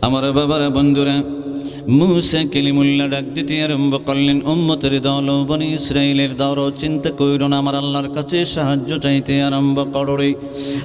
আমার বাবারা বন্ধুরা, মুসা কালিমুল্লাহ ডাক দিতে আরম্ভ করলেন, উম্মতের দল বনি ইসরাইলের দল, চিন্তা কইরো না, আমার আল্লাহর কাছে সাহায্য চাইতে আরম্ভ করো রে,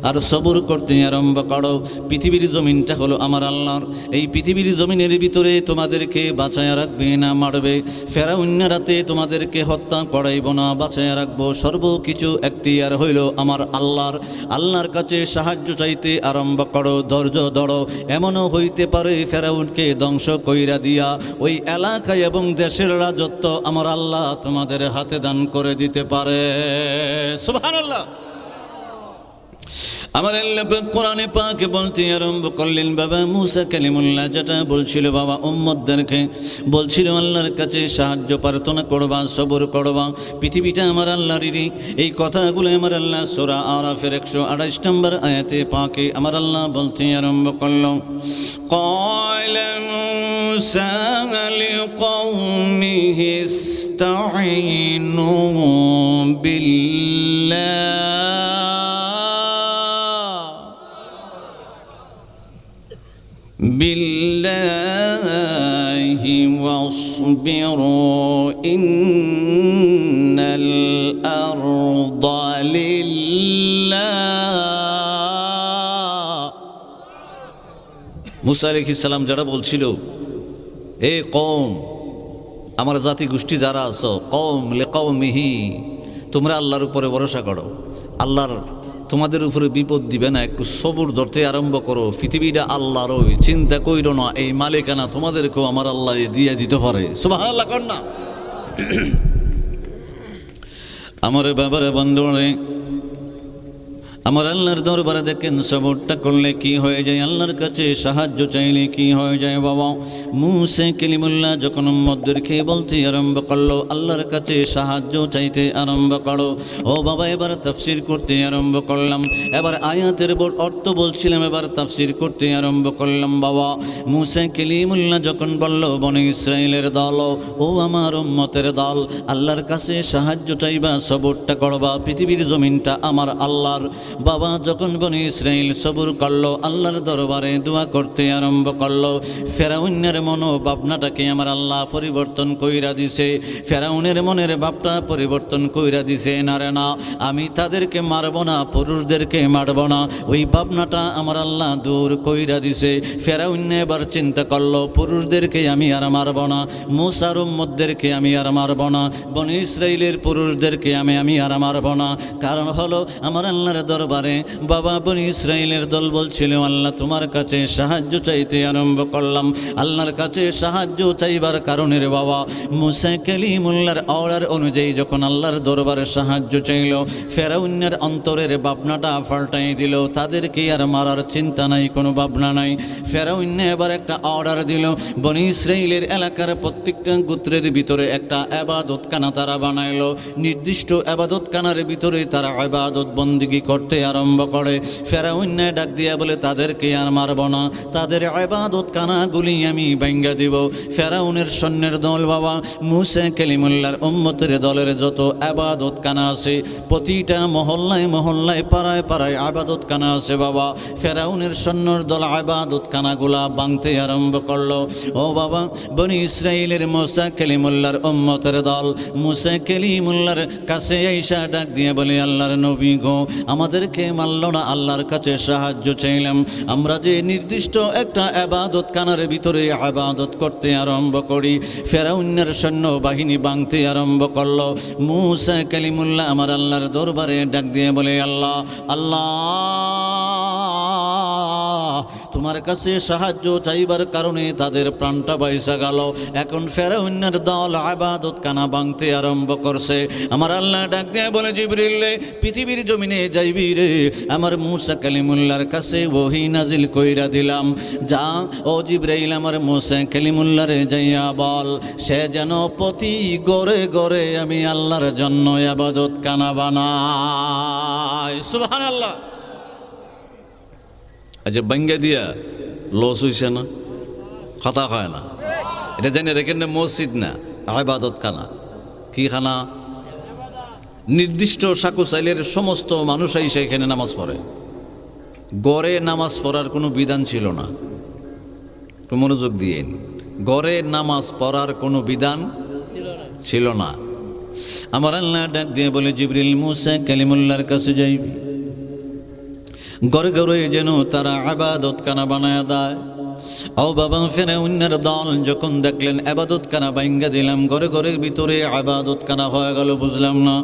আর সবর করতে আরম্ভ করো। পৃথিবীর জমিনটা হলো আমার আল্লাহর, এই পৃথিবীর জমিনের ভিতরে তোমাদেরকে বাঁচায় রাখবে না মারবে, ফেরাউন্না রাতে তোমাদেরকে হত্যা করাইব না, বাঁচায় রাখবো। সর্বকিছু এখতিয়ার হইল আমার আল্লাহর। আল্লাহর কাছে সাহায্য চাইতে আরম্ভ করো, ধৈর্য ধরো। এমনও হইতে পারে ফেরাউনকে ধ্বংস কইরা দিয়া ওই এলাকায় এবং দেশের রাজত্ব আমার আল্লাহ তোমাদের হাতে দান করে দিতে পারে। সুবহানাল্লাহ। আমার আল্লাহ কোরআনে পাকে বলতে আরম্ভ করলেন, বাবা মুসা কালিমুল্লাহ যেটা বলছিল, বাবা উম্মতদেরকে বলছিল আল্লাহর কাছে সাহায্য প্রার্থনা করবা, সবর করবা, পৃথিবীটা আমার আল্লাহরই। এই কথাগুলো আমার আল্লাহ সূরা আরাফের 128 নম্বর আয়াতে পাকে আমার আল্লাহ বলতে আরম্ভ করল, ক্বালা মুসা লিকওমিহি ইসতাঈনু বিল্লাহি ওয়াসবিরু ইন্নাল আরদা লিল্লাহ। মুসা আলাইহিস সালাম যারা বলছিল, এ কওম, আমার জাতি গোষ্ঠী যারা আছো, কওম লিকওমিহি, তোমরা আল্লাহর উপরে ভরসা করো, আল্লাহর তোমাদের উপরে বিপদ দিবে না, একটু সবর ধরতে আরম্ভ করো, পৃথিবীটা আল্লাহরই, চিন্তা কইরো না, এই মালিকানা তোমাদেরকেও আমার আল্লাহ দিয়ে দিতে পারে। সুবহানাল্লাহ কর না। আমার বাবারে বন্ধুরে, আমার আল্লাহর দরবারে দেখেন সবরটা করলে কি হয়ে যায়, আল্লাহর কাছে সাহায্য চাইলে কি হয়ে যায়। বাবা মুসা কালিমুল্লাহ যখন উম্মতদেরকে বলতে আরম্ভ করলো, আল্লাহর কাছে সাহায্য চাইতে আরম্ভ করো। ও বাবা, এবার তাফসির করতে আরম্ভ করলাম, এবার আয়াতের অর্থ বলছিলাম, এবার তাফসির করতে আরম্ভ করলাম। বাবা মুসা কালিমুল্লাহ যখন বলল, বনি ইসরাইলের দল, ও আমার উম্মতের দল, আল্লাহর কাছে সাহায্য চাইবা, সবরটা করবা, পৃথিবীর জমিনটা আমার আল্লাহর। বাবা যখন বনি ইসরাইল সবর করলো, আল্লাহর দরবারে দোয়া করতে আরম্ভ করলো, ফেরাউনের মনোভাবনাটাকে আমার আল্লাহ পরিবর্তন কইরা দিছে। ফেরাউনের মনের ভাবটা পরিবর্তন কইরা দিছে, না রে না, আমি তাদেরকে মারব না, পুরুষদেরকে মারব না, ওই ভাবনাটা আমার আল্লাহ দূর কইরা দিছে। ফেরাউন এবার চিন্তা করলো, পুরুষদেরকে আমি আর মারব না, মুসার উম্মতদেরকে আমি আর মারব না, বনি ইসরাইলের পুরুষদেরকে আমি আর মারব না। কারণ হলো আমার আল্লাহর দরবারে বাবা বনি ইসরাইলের দল বলছিল, আল্লাহ তোমার কাছে সাহায্য চাইতে আরম্ভ করলাম। আল্লাহর কাছে সাহায্য চাইবার কারণে রে বাবা মুসা কালিমুল্লাহর অর্ডার অনুযায়ী যখন আল্লাহর দরবারে সাহায্য চাইল, ফেরাউনের অন্তরের ভাবনাটা পাল্টাই দিল, তাদেরকে আর মারার চিন্তা নাই, কোনো ভাবনা নাই। ফেরাউন এবার একটা অর্ডার দিল, বনি ইসরাইলের এলাকার প্রত্যেকটা গোত্রের ভিতরে একটা ইবাদতখানা তারা বানাইলো, নির্দিষ্ট ইবাদতখানার ভিতরে তারা ইবাদত বন্দেগী করতে আরম্ভ করে। ফেরাউন ডাক দিয়া বলে, তাদেরকে আর মারব না, তাদের ইবাদতখানাগুলি আমি ভাঙ্গা দিব। ফেরাউনের সৈন্যের দল বাবা মুসা কালিমুল্লাহর উম্মতের দলের যত ইবাদতখানা আছে, প্রতিটা মহল্লায় মহল্লায় পাড়ায় পাড়ায় ইবাদতখানা আছে বাবা। ফেরাউনের সৈন্যর দল ইবাদতখানাগুলা ভাঙতে আরম্ভ করলো। ও বাবা বনি ইসরাইলের মুসা কালিমুল্লাহর উম্মতের দল মুসা কালিমুল্লাহর কাছে আইসা ডাক দিয়ে বলে, আল্লাহর নবী গো, আমাদেরকে মারল না, আল্লাহর কাছে সাহায্য চাইলাম, আমরা যে নির্দিষ্ট একটা ইবাদতখানার ভিতরে ইবাদত করতে আরম্ভ করি, ফেরাউনের সৈন্য বাহিনী ভাঙতে আরম্ভ করলো। মুসা কালিমুল্লাহ আমার আল্লাহর দরবারে ডাক দিয়ে বলে, আল্লাহ আল্লাহ, তোমার কাছে সাহায্য চাইবার কারণে তাদের প্রাণটা বাইসা গেল। এখন ফেরাউনের দল ইবাদতখানা ভাঙতে আরম্ভ করছে। আমার আল্লাহ ডাক দিয়ে বলে, জিবরিল রে, পৃথিবীর জমিনে যাইবি রে, আমার মুসা কালিমুল্লাহর কাছে ওহী নাজিল কইরা দিলাম, যা ও জিবরাইল আমার মুসা কালিমুল্লাহরে যাইয়া বল, সে যেন প্রতি গড়ে গড়ে আমি আল্লাহর জন্য ইবাদতখানা বানায়। সুবহানাল্লাহ। আচ্ছা, ভাঙ্গা দিয়া লস হইছে না, কথা হয় না, এটা জানি রেখেন না, মসজিদ না, ইবাদতখানা। কি খানা? নির্দিষ্ট সাকুসাইলের সমস্ত মানুষই সেখানে নামাজ পড়ে। গড়ে নামাজ পড়ার কোনো বিধান ছিল না। একটু মনোযোগ দিয়েন। ঘরে নামাজ পড়ার কোনো বিধান ছিল না। আমার আল্লাহ ডাক দিয়ে বলে, জিবরিল মুসা কালিমুল্লাহর কাছে যাইবি, ঘরে ঘরে যেন তারা ইবাদত খানা বানায়া দেয়। ও বাবা, ফিরআউনের দল যখন দেখলেন ইবাদত খানা ভাঙ্গা দিলাম, ঘরে ঘরের ভিতরে ইবাদত খানা হয়ে গেল, বুঝলাম না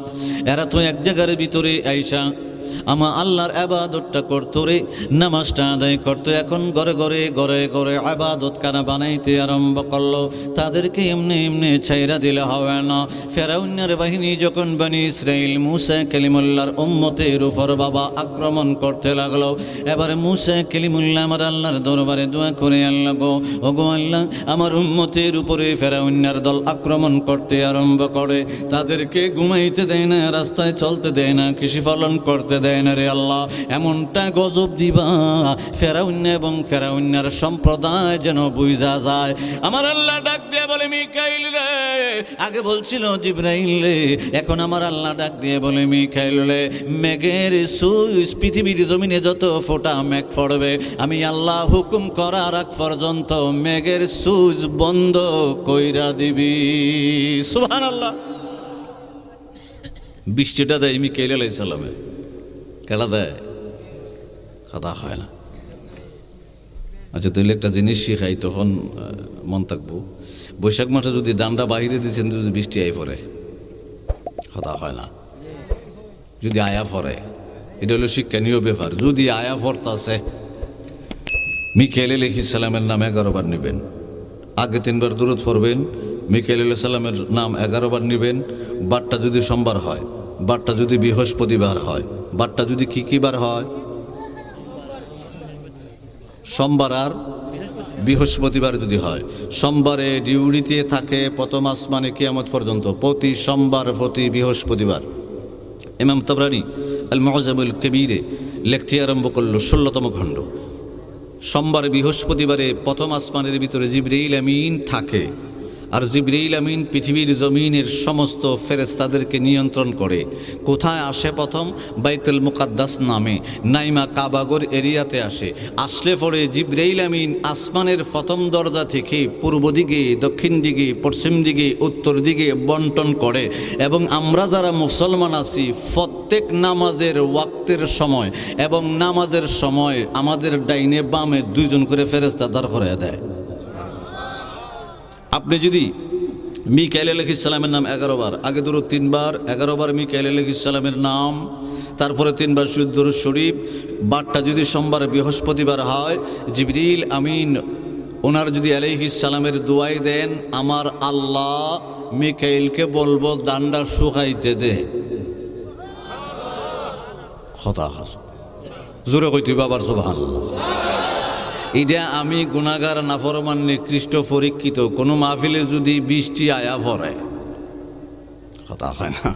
এরা তো এক জায়গার ভিতরে আইসা আমার আল্লাহর ইবাদতটা করতো রে, নামাজটা আদায় করতো, এখন ঘরে ঘরে ঘরে ঘরে ইবাদত খানা বানাইতে আরম্ভ করলো। তাদেরকে এমনি এমনি ছাইরা দিলে হবে না। ফিরআউনের বাহিনী যখন বনি ইসরাইল মুসা কালিমুল্লাহর উম্মতের উপর বাবা আক্রমণ করতে লাগলো, এবারে মুসা কালিমুল্লাহ আমার আল্লাহর দরবারে দোয়া করে, আল্লাহ গো, ওগো আল্লাহ, আমার উম্মতের উপরে ফিরআউনের দল আক্রমণ করতে আরম্ভ করে, তাদেরকে ঘুমাইতে দেয় না, রাস্তায় চলতে দেয় না, কৃষি ফলন করতে দেয় না রে আল্লাহ, এমনটা গজব দিবা ফিরআউন এবং ফিরআউনের সম্প্রদায় যেন বুঝা যায়। আমার আল্লাহ ডাক দিয়ে বলে, মিকাইল রে, আগে বলছিল জিবরাইল রে, এখন আমার আল্লাহ ডাক দিয়ে বলে, মিকাইল রে, মেঘের সুইচ পৃথিবীর জমিনে যত ফোঁটা মেঘ পড়বে, আমি আল্লাহ হুকুম করার আগ পর্যন্ত মেঘের সুইচ বন্ধ কইরা দিবি। সুবহানাল্লাহ। বৃষ্টিটা দেয় মিকাইল আলাইহিস সালামে, কেডা দেয়? কথা হয় না। আচ্ছা, তাহলে একটা জিনিস শিখাই, তখন মন থাকবো। বৈশাখ মাসে যদি দান্ডা বাহিরে দিচ্ছেন, যদি বৃষ্টি আয় পড়ে, কথা হয় না। যদি আয়া পড়ে, এটা হলো শিক্ষণীয় ব্যাপার। যদি আয়া পড়তাছে, মিকাইল আলাইহিস সালামের নাম 11 বার নেবেন, আগে 3 বার দুরূদ পড়বেন, মিকাইল আলাইহিস সালামের নাম 11 বার নেবেন। বারটা যদি সোমবার হয়, বারটা যদি বৃহস্পতিবার হয়, বারটা যদি কি বার হয়, সোমবার আর বৃহস্পতিবার যদি হয়, সোমবারে ডিউটিতে থাকে প্রথম আসমানে কিয়ামত পর্যন্ত, প্রতি সোমবার প্রতি বৃহস্পতিবার। ইমাম তাবরানী আল মুআজ্জামুল কবীরে লিখতে আরম্ভ করলো 16তম খণ্ড। সোমবার বৃহস্পতিবারে প্রথম আসমানের ভিতরে জিবরাইল আমিন থাকে, আর জিবরাইল আমিন পৃথিবীর জমিনের সমস্ত ফেরেশতাদেরকে নিয়ন্ত্রণ করে। কোথায় আসে? প্রথম বাইতুল মুকাদ্দাস নামে নাইমা কাবাগর এরিয়াতে আসে। আসলে পরে জিবরাইল আমিন আসমানের প্রথম দরজা থেকে পূর্ব দিকে, দক্ষিণ দিকে, পশ্চিম দিকে, উত্তর দিকে বন্টন করে। এবং আমরা যারা মুসলমান আছি, প্রত্যেক নামাজের ওয়াক্তের সময় এবং নামাজের সময় আমাদের ডাইনে বামে 2 জন করে ফেরেশতা দাঁড় করায় দেয়। আপনি যদি মিকাইল আলাইহিস সালামের নাম 11 বার, আগে দুরূদ 3 বার, 11 বার মিকাইল আলাইহিস সালামের নাম, তারপরে 3 বার দুরূদ শরীফ, বারটা যদি সোমবার বৃহস্পতিবার হয়, জিবরিল আমিন ওনার যদি আলাইহিস সালামের দোয়াই দেন, আমার আল্লাহ মিকাইলকে বলবো দান্ডা শুকাইতে দে। কথা জোরে কইতে বাবার সুবহানাল্লাহ। এটা আমি গুনাহগার নাফরমান নিকৃষ্ট পরীক্ষিত কোনো মাহফিলে যদি বৃষ্টি আয়া পড়ে, কথা হয় না,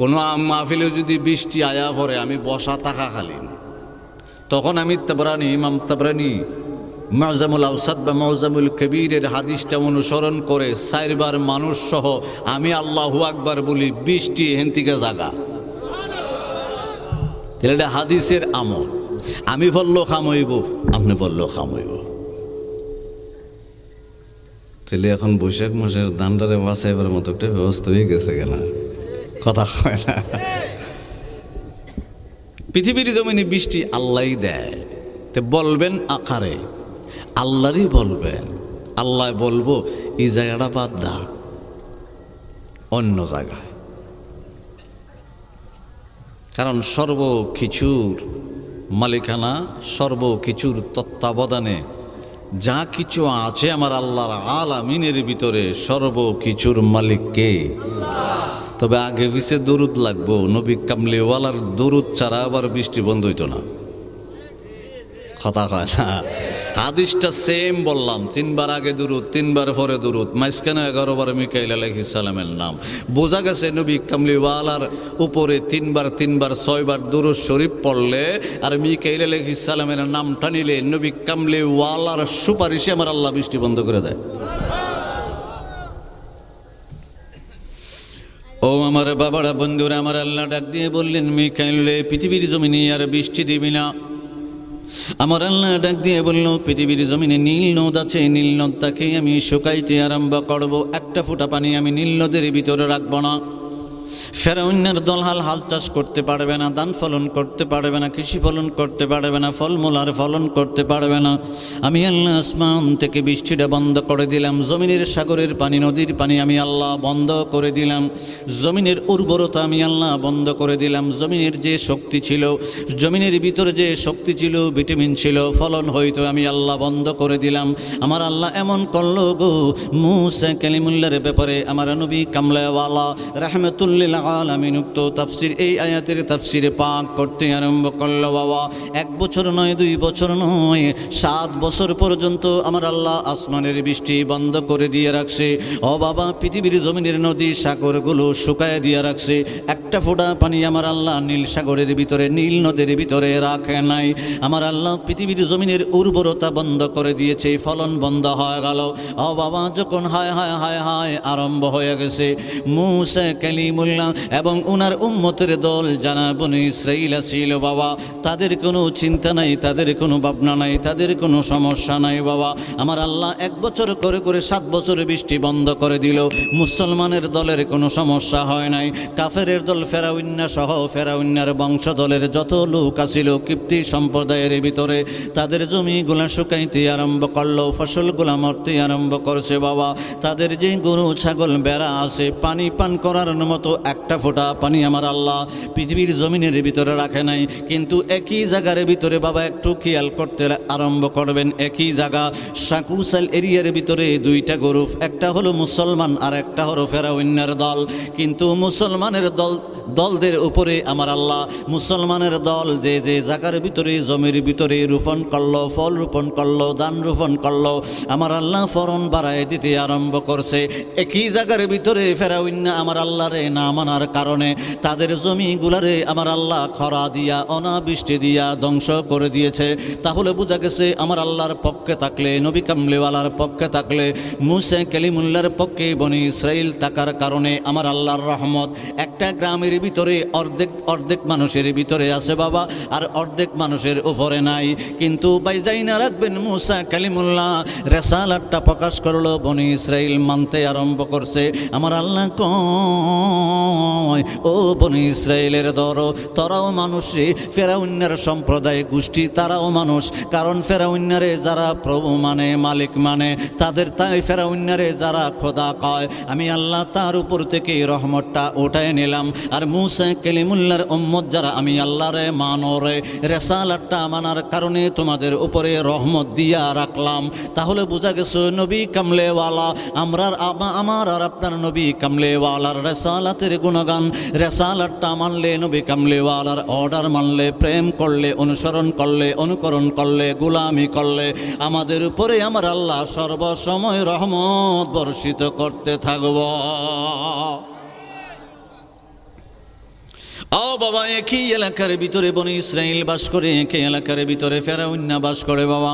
কোনো মাহফিলে যদি বৃষ্টি আয়া পড়ে, আমি বসা থাকাকালীন, তখন আমি তাবরানী, ইমাম তাবরানী মুআজ্জামুল আওসাত বা মুআজ্জামুল কবীরের হাদিসটা অনুসরণ করে 4 বার মানুষ সহ আমি আল্লাহু আকবার বলি, বৃষ্টি এখান থেকে জাগা। এটা হাদিসের আমল। আমি বললেও খাম হইব, আপনি বললেও খাম হইব। তাহলে এখন বৈশাখ মাসের দান্ডারে বাঁচাইবার মতো একটা ব্যবস্থা হয়ে গেছে কেনা, কথা হয় না। পৃথিবীর জমিনে বৃষ্টি আল্লাহই দেয়, তো বলবেন আকারে, আল্লাহরই বলবেন। আল্লাহ বলবো এই জায়গাটা বাদ দা, অন্য জায়গায়। কারণ সর্বকিছুর মালিকানা, সর্বকিছুর তত্ত্বাবধানে যা কিছু আছে আমার আল্লাহর আলামিনের ভিতরে, সর্বকিছুর মালিক কে? তবে আগে পিছে দুরুদ লাগবো। নবী কামলিওয়ালার দুরুদ ছাড়া আবার বৃষ্টি বন্ধ হইতো না, কথা কয় না। হাদিসটা সেম বললাম, 3 বার আগে দুরুদ, 3 বার পরে দুরুদ, মাঝখানে 11 বার মিকাইল আলাইহিস সালামের নাম। বোঝা গেছে নবী কামলিওয়ালার উপরে 3 বার 6 বার দুরুদ শরীফ পড়লে আর মিকাইল আলাইহিস সালামের নামটা নিলে নবী কামলিওয়ালার সুপারিশে আমার আল্লাহ বৃষ্টি বন্ধ করে দেয়। ও আমার বাবারা, বন্ধুরা, আমার আল্লাহ ডাক দিয়ে বললেন, মিকাইল পৃথিবীর জমিনে আর বৃষ্টি দিবি না। আমার আল্লাহ ডাক দিয়ে বলল, পৃথিবীর জমিনে নীল নদ আছে, নীল নদটাকে আমি শুকাইতে আরম্ভ করব, একটা ফোঁটা পানি আমি নীল নদের ভিতরে রাখব না। ফেরাউনের দল হাল চাষ করতে পারবে না, ধান ফলন করতে পারবে না, কৃষি ফলন করতে পারবে না, ফলমূল আর ফলন করতে পারবে না। আমি আল্লাহ আসমান থেকে বৃষ্টিটা বন্ধ করে দিলাম, জমিনের সাগরের পানি, নদীর পানি আমি আল্লাহ বন্ধ করে দিলাম, জমিনের উর্বরতা আমি আল্লাহ বন্ধ করে দিলাম। জমিনের যে শক্তি ছিল, জমিনের ভিতরে যে শক্তি ছিল, ভিটামিন ছিল, ফলন হইতো, আমি আল্লাহ বন্ধ করে দিলাম। আমার আল্লাহ এমন করলো গো, মুসা কালিমুল্লাহর ব্যাপারে আমার নবী কামলাওয়ালা রাহমাতুল্লিল আলামিন উক্ত তাফসির, এই আয়াতের তাফসিরে পাক করতে আরম্ভ করলো। বাবা 1 বছর নয়, 2 বছর নয়, 7 বছর পর্যন্ত আমার আল্লাহ আসমানের বৃষ্টি বন্ধ করে দিয়ে রাখছে। ও বাবা, পৃথিবীর জমিনের নদী সাগরগুলো শুকায় দিয়ে রাখছে, একটা ফোঁটা পানি আমার আল্লাহ নীল সাগরের ভিতরে, নীল নদের ভিতরে রাখে নাই। আমার আল্লাহ পৃথিবীর জমিনের উর্বরতা বন্ধ করে দিয়েছে, ফলন বন্ধ হয়ে গেল। ও বাবা, যখন হায় হায় হায় হায় আরম্ভ হয়ে গেছে, মুসা কালিমুল্লাহ এবং উনার উম্মতের দল যারা বনি ইসরাইল ছিল বাবা, তাদের কোনো চিন্তা নাই, তাদের কোনো ভাবনা নাই, তাদের কোনো সমস্যা নাই বাবা। আমার আল্লাহ 1 বছর করে করে 7 বছর বৃষ্টি বন্ধ করে দিল। মুসলমানের দলের কোনো সমস্যা হয় নাই। কাফেরের দল ফেরাউন্না সহ ফেরাউন্নার বংশদলের যত লোক আছিল কিপ্তি সম্প্রদায়ের ভিতরে, তাদের জমিগুলা শুকাইতে আরম্ভ করলো, ফসলগুলা মরতে আরম্ভ করছে বাবা। তাদের যে গরু ছাগল বেড়া আছে, পানি পান করার মতো একটা ফোঁটা পানি আমার আল্লাহ পৃথিবীর জমিনের ভিতরে রাখে নাই। কিন্তু একই জায়গার ভিতরে বাবা একটু খেয়াল করতে আরম্ভ করবেন, একই জায়গা সাকুসাল এরিয়ার ভিতরে 2টা গ্রুপ, একটা হলো মুসলমান আর একটা হলো ফেরাউন্নার দল। কিন্তু মুসলমানের দলদের উপরে আমার আল্লাহ, মুসলমানের দল যে যে জায়গার ভিতরে জমির ভিতরে রোপণ করলো, ফল রোপণ করলো, ধান রোপণ করলো, আমার আল্লাহ ফলন বাড়ায় দিতে আরম্ভ করছে। একই জায়গার ভিতরে ফেরাউন্না আমার আল্লাহরে না মানার কারণে তাদের জমিগুলারে আমার আল্লাহ খরা দিয়া, অনাবৃষ্টি দিয়া ধ্বংস করে দিয়েছে। তাহলে বোঝা গেছে আমার আল্লাহর পক্ষে থাকলে, নবী কামলিওয়ালার পক্ষে থাকলে, মুসা কালিমুল্লাহর পক্ষে বনি ইসরাইল থাকার কারণে আমার আল্লাহর রহমত একটা গ্রামের ভিতরে অর্ধেক মানুষের ভিতরে আছে বাবা, আর অর্ধেক মানুষের উপরে নাই। কিন্তু ভাই যাই না রাখবেন, মুসা কালিমুল্লাহ রেসালাতটা প্রকাশ করলো, বনি ইসরাইল মানতে আরম্ভ করছে। আমার আল্লাহ ও বনি ইসরাইলের ধরো, তারাও মানুষ রে, ফেরাউন্নার সম্প্রদায় গোষ্ঠী তারাও মানুষ। কারণ ফেরাউন্নারে যারা প্রভু মানে, মালিক মানে, তাদের তাই ফেরাউন্নারে যারা খোদা কয়, আমি আল্লাহ তার উপর থেকে রহমতটা উঠায় নিলাম। আর মুসা কালিমুল্লাহর উম্মত যারা আমি আল্লাহরে মানো রে, রেসালাতটা মানার কারণে তোমাদের উপরে রহমত দিয়া রাখলাম। তাহলে বোঝা গেছে নবী কামলেওয়ালা, আমার আর আপনার নবী কামলেওয়ালার রেসালাতের গুণগান, রেসালাতটা মানলে, নবী কামলেওয়ালার অর্ডার মানলে, প্রেম করলে, অনুসরণ করলে, অনুকরণ করলে, গোলামি করলে, আমাদের উপরে আমার আল্লাহ সর্বসময় রহমত বর্ষিত করতে থাকব। ও বাবা, একই এলাকার ভিতরে বনি ইসরাইল বাস করে, একই এলাকার ভিতরে ফেরাউন্না বাস করে বাবা।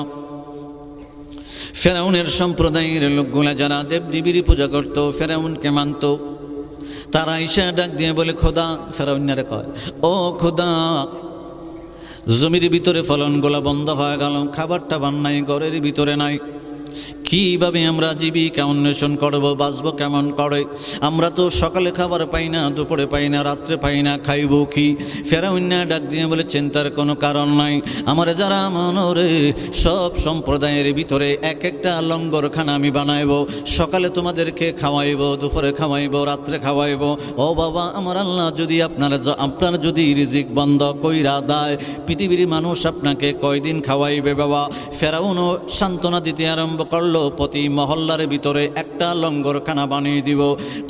ফেরাউনের সম্প্রদায়ের লোকগুলা যারা দেবদেবীর পূজা করত, ফেরাউনকে মানত, তারা ঈশা ডাক দিয়ে বলে, খোদা, ফেরাউন্নারে কয়, ও খোদা, জমির ভিতরে ফলনগুলা বন্ধ হয়ে গেল, খাবারটা নাই, ঘরের ভিতরে নাই, কিভাবে আমরা জীবিকা অন্বেষণ করব, বাঁচবো কেমন করে? আমরা তো সকালে খাবার পাই না, দুপুরে পাই না, রাত্রে পাই না, খাইব কি? ফেরাউন্না ডাক দিয়ে বলে, চিন্তার কোনো কারণ নাই। আমার যারা মনোরে সব সম্প্রদায়ের ভিতরে এক একটা লঙ্গরখানা আমি বানাইব, সকালে তোমাদেরকে খাওয়াইব, দুপুরে খাওয়াইব, রাত্রে খাওয়াইব। ও বাবা, আমার আল্লাহ যদি আপনার যদি রিজিক বন্ধ কইরা দেয়, পৃথিবীর মানুষ আপনাকে কয়দিন খাওয়াইবে বাবা? ফেরাউনও সান্ত্বনা দিতে আরম্ভ করলো, প্রতি মহল্লার ভিতরে একটা লঙ্গরখানা বানিয়ে দিব,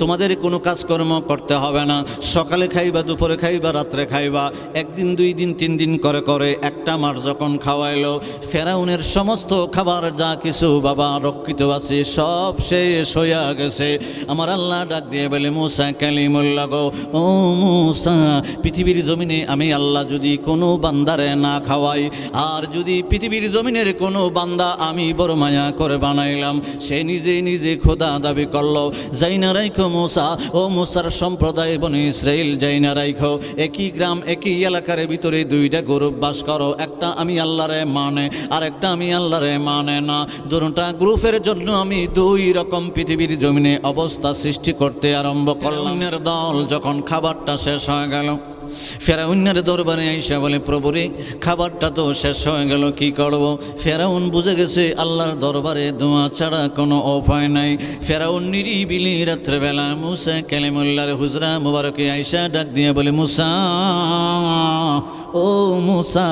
তোমাদের কোনো কাজকর্ম করতে হবে না, সকালে খাইবা, দুপুরে খাইবা, রাত্রে খাইবা, 1 দিন 2 দিন 3 দিন করে করে একটা মাস যখন খাওয়াইলো, ফেরাউনের সমস্ত খাবার যা কিছু বাবা রক্ষিত আছে সব শেষ হইয়া গেছে। আমার আল্লাহ ডাক দিয়ে বলে, মুসা কালিমুল্লাহ গো, ও মুসা, পৃথিবীর জমিনে আমি আল্লাহ যদি কোনো বান্দারে না খাওয়াই, আর যদি পৃথিবীর জমিনের কোনো বান্দা আমি বড় মায়া করে বানাই, বানাইলাম। সে নিজেই নিজে খোদা দাবি করলো। যাইনা রাইখো মুসা, ও মুসার সম্প্রদায় বনি ইসরাইল, যাইনা রাইখো, একই গ্রাম একই এলাকার ভিতরে দুইটা গ্রুপ বাস করো। একটা আমি আল্লাহরে মানে, আর একটা আমি আল্লাহরে মানে না। দুটা গ্রুপের জন্য আমি দুই রকম পৃথিবীর জমিনে অবস্থা সৃষ্টি করতে আরম্ভ করলাম। দল যখন খাবারটা শেষ হয়ে গেল, ফেরাউনের দরবারে আইসা বলে, প্রভুরে খাবারটা তো শেষ হয়ে গেল, কি করব? ফেরাউন বুঝে গেছে আল্লাহর দরবারে দোয়া ছাড়া কোনো উপায় নাই। ফেরাউন নিরিবিলি রাত্রেবেলা মুসা কালিমুল্লাহর হুজরা মুবারকে আইসা ডাক দিয়ে বলে, মুসা, ও মুসা,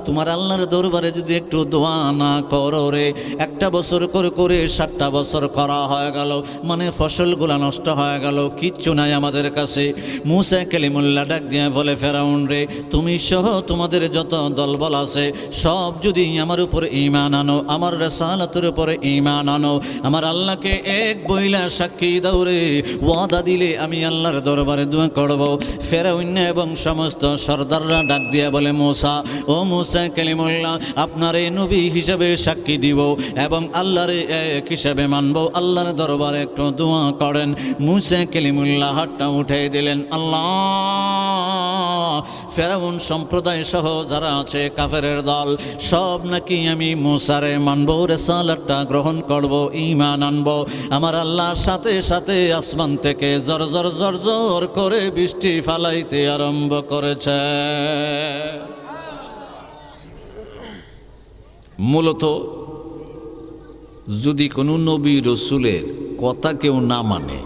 তোমার আল্লাহর দরবারে যদি একটু দোয়া না করো রে, একটা বছর করে 7টা বছর করা হয়ে গেল, মানে ফসলগুলা নষ্ট হয়ে গেল, কিচ্ছু নাই আমাদের কাছে। মুসা কালিমুল্লাহ ডাক দিয়ে বলে, ফেরাউন রে, তুমি সহ তোমাদের যত দলবল আছে সব যদি আমার উপর ঈমান আনো, আমার রাসালাতের উপর ঈমান আনো, আমার আল্লাহকে এক বইলা সাক্ষী দাও রে, ওয়াদা দিলে আমি আল্লাহর দরবারে দোয়া করব। ফেরাউন এবং সমস্ত সর্দাররা ডাক দিয়া বলে, মুসা, ও মুসা কালিমুল্লাহ, আপনার এই নবী হিসাবে সাক্ষী দিব এবং আল্লাহর এক হিসাবে মানব, আল্লাহর দরবারে একটু দোয়া করেন। মুসা কালিমুল্লাহ হাতটা উঠিয়ে দিলেন। আল্লাহ, ফেরাউন সম্প্রদায় সহ যারা আছে কাফেরের দল, সব নাকি আমি মুসারে মানব, রিসালাতটা গ্রহণ করব, ঈমান আনব। আমার আল্লাহর সাথে সাথে আসমান থেকে জর জর জর জর করে বৃষ্টি ফালাইতে আরম্ভ করেছে। মূলত যদি কোনো নবী রসুলের কথা কেউ না মানে,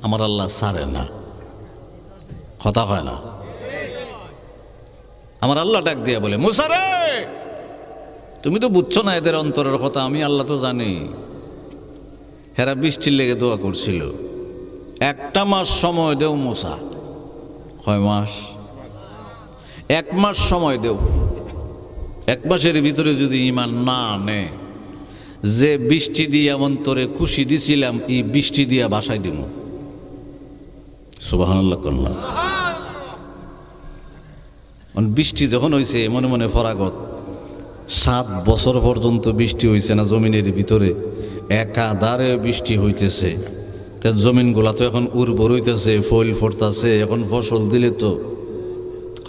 আমার আল্লাহ ছাড়ে না, কথা হয় না। আমার আল্লাহ ডাক দিয়া বলে, মুসা রে, তুমি তো বুঝছো না এদের অন্তরের কথা, আমি আল্লাহ তো জানি। হেরা বৃষ্টির লেগে দোয়া করছিল, 1টা মাস সময় দেও মুসা। কয় মাস? 1 মাস সময় দেও। 1 মাসের ভিতরে যদি ঈমান না আনে, যে বৃষ্টি দিয়ে অন্তরে খুশি দিছিলাম, এই বৃষ্টি দিয়া বাসায় দিব। সুবহানাল্লাহ কন্যা। বৃষ্টি যখন হয়েছে মনে মনে ফরাগত, 7 বছর পর্যন্ত বৃষ্টি হয়েছে না জমিনের ভিতরে, একাধারে বৃষ্টি হইতেছে। তা জমিনগুলা তো এখন উর্বর হইতেছে, ফল ফোটতেছে, এখন ফসল দিলে তো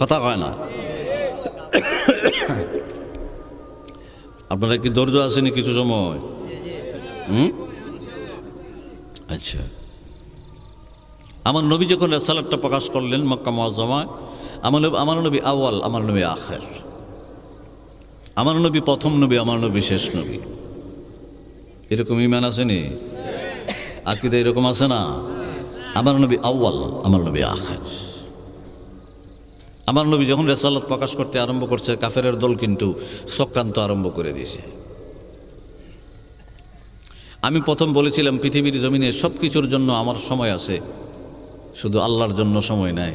কথা কয় না। আপনারা কি ধৈর্য আসেনি কিছু সময়? আচ্ছা, আমার নবী যখন রিসালাতটা প্রকাশ করলেন মক্কা মুআজ্জামায়, আমার নবী আউয়াল, আমার নবী আখির, আমার নবী প্রথম নবী, আমার নবী শেষ নবী। এরকম ঈমান আসেনি? আকীদা এরকম আছে না? আমার নবী আউয়াল, আমার নবী আখির। আমার নবী যখন রিসালাত প্রকাশ করতে আরম্ভ করছে, কাফেরের দল কিন্তু চক্রান্ত আরম্ভ করে দিয়েছে। আমি প্রথম বলেছিলাম, পৃথিবীর জমিনে সব কিছুর জন্য আমার সময় আছে, শুধু আল্লাহর জন্য সময় নাই।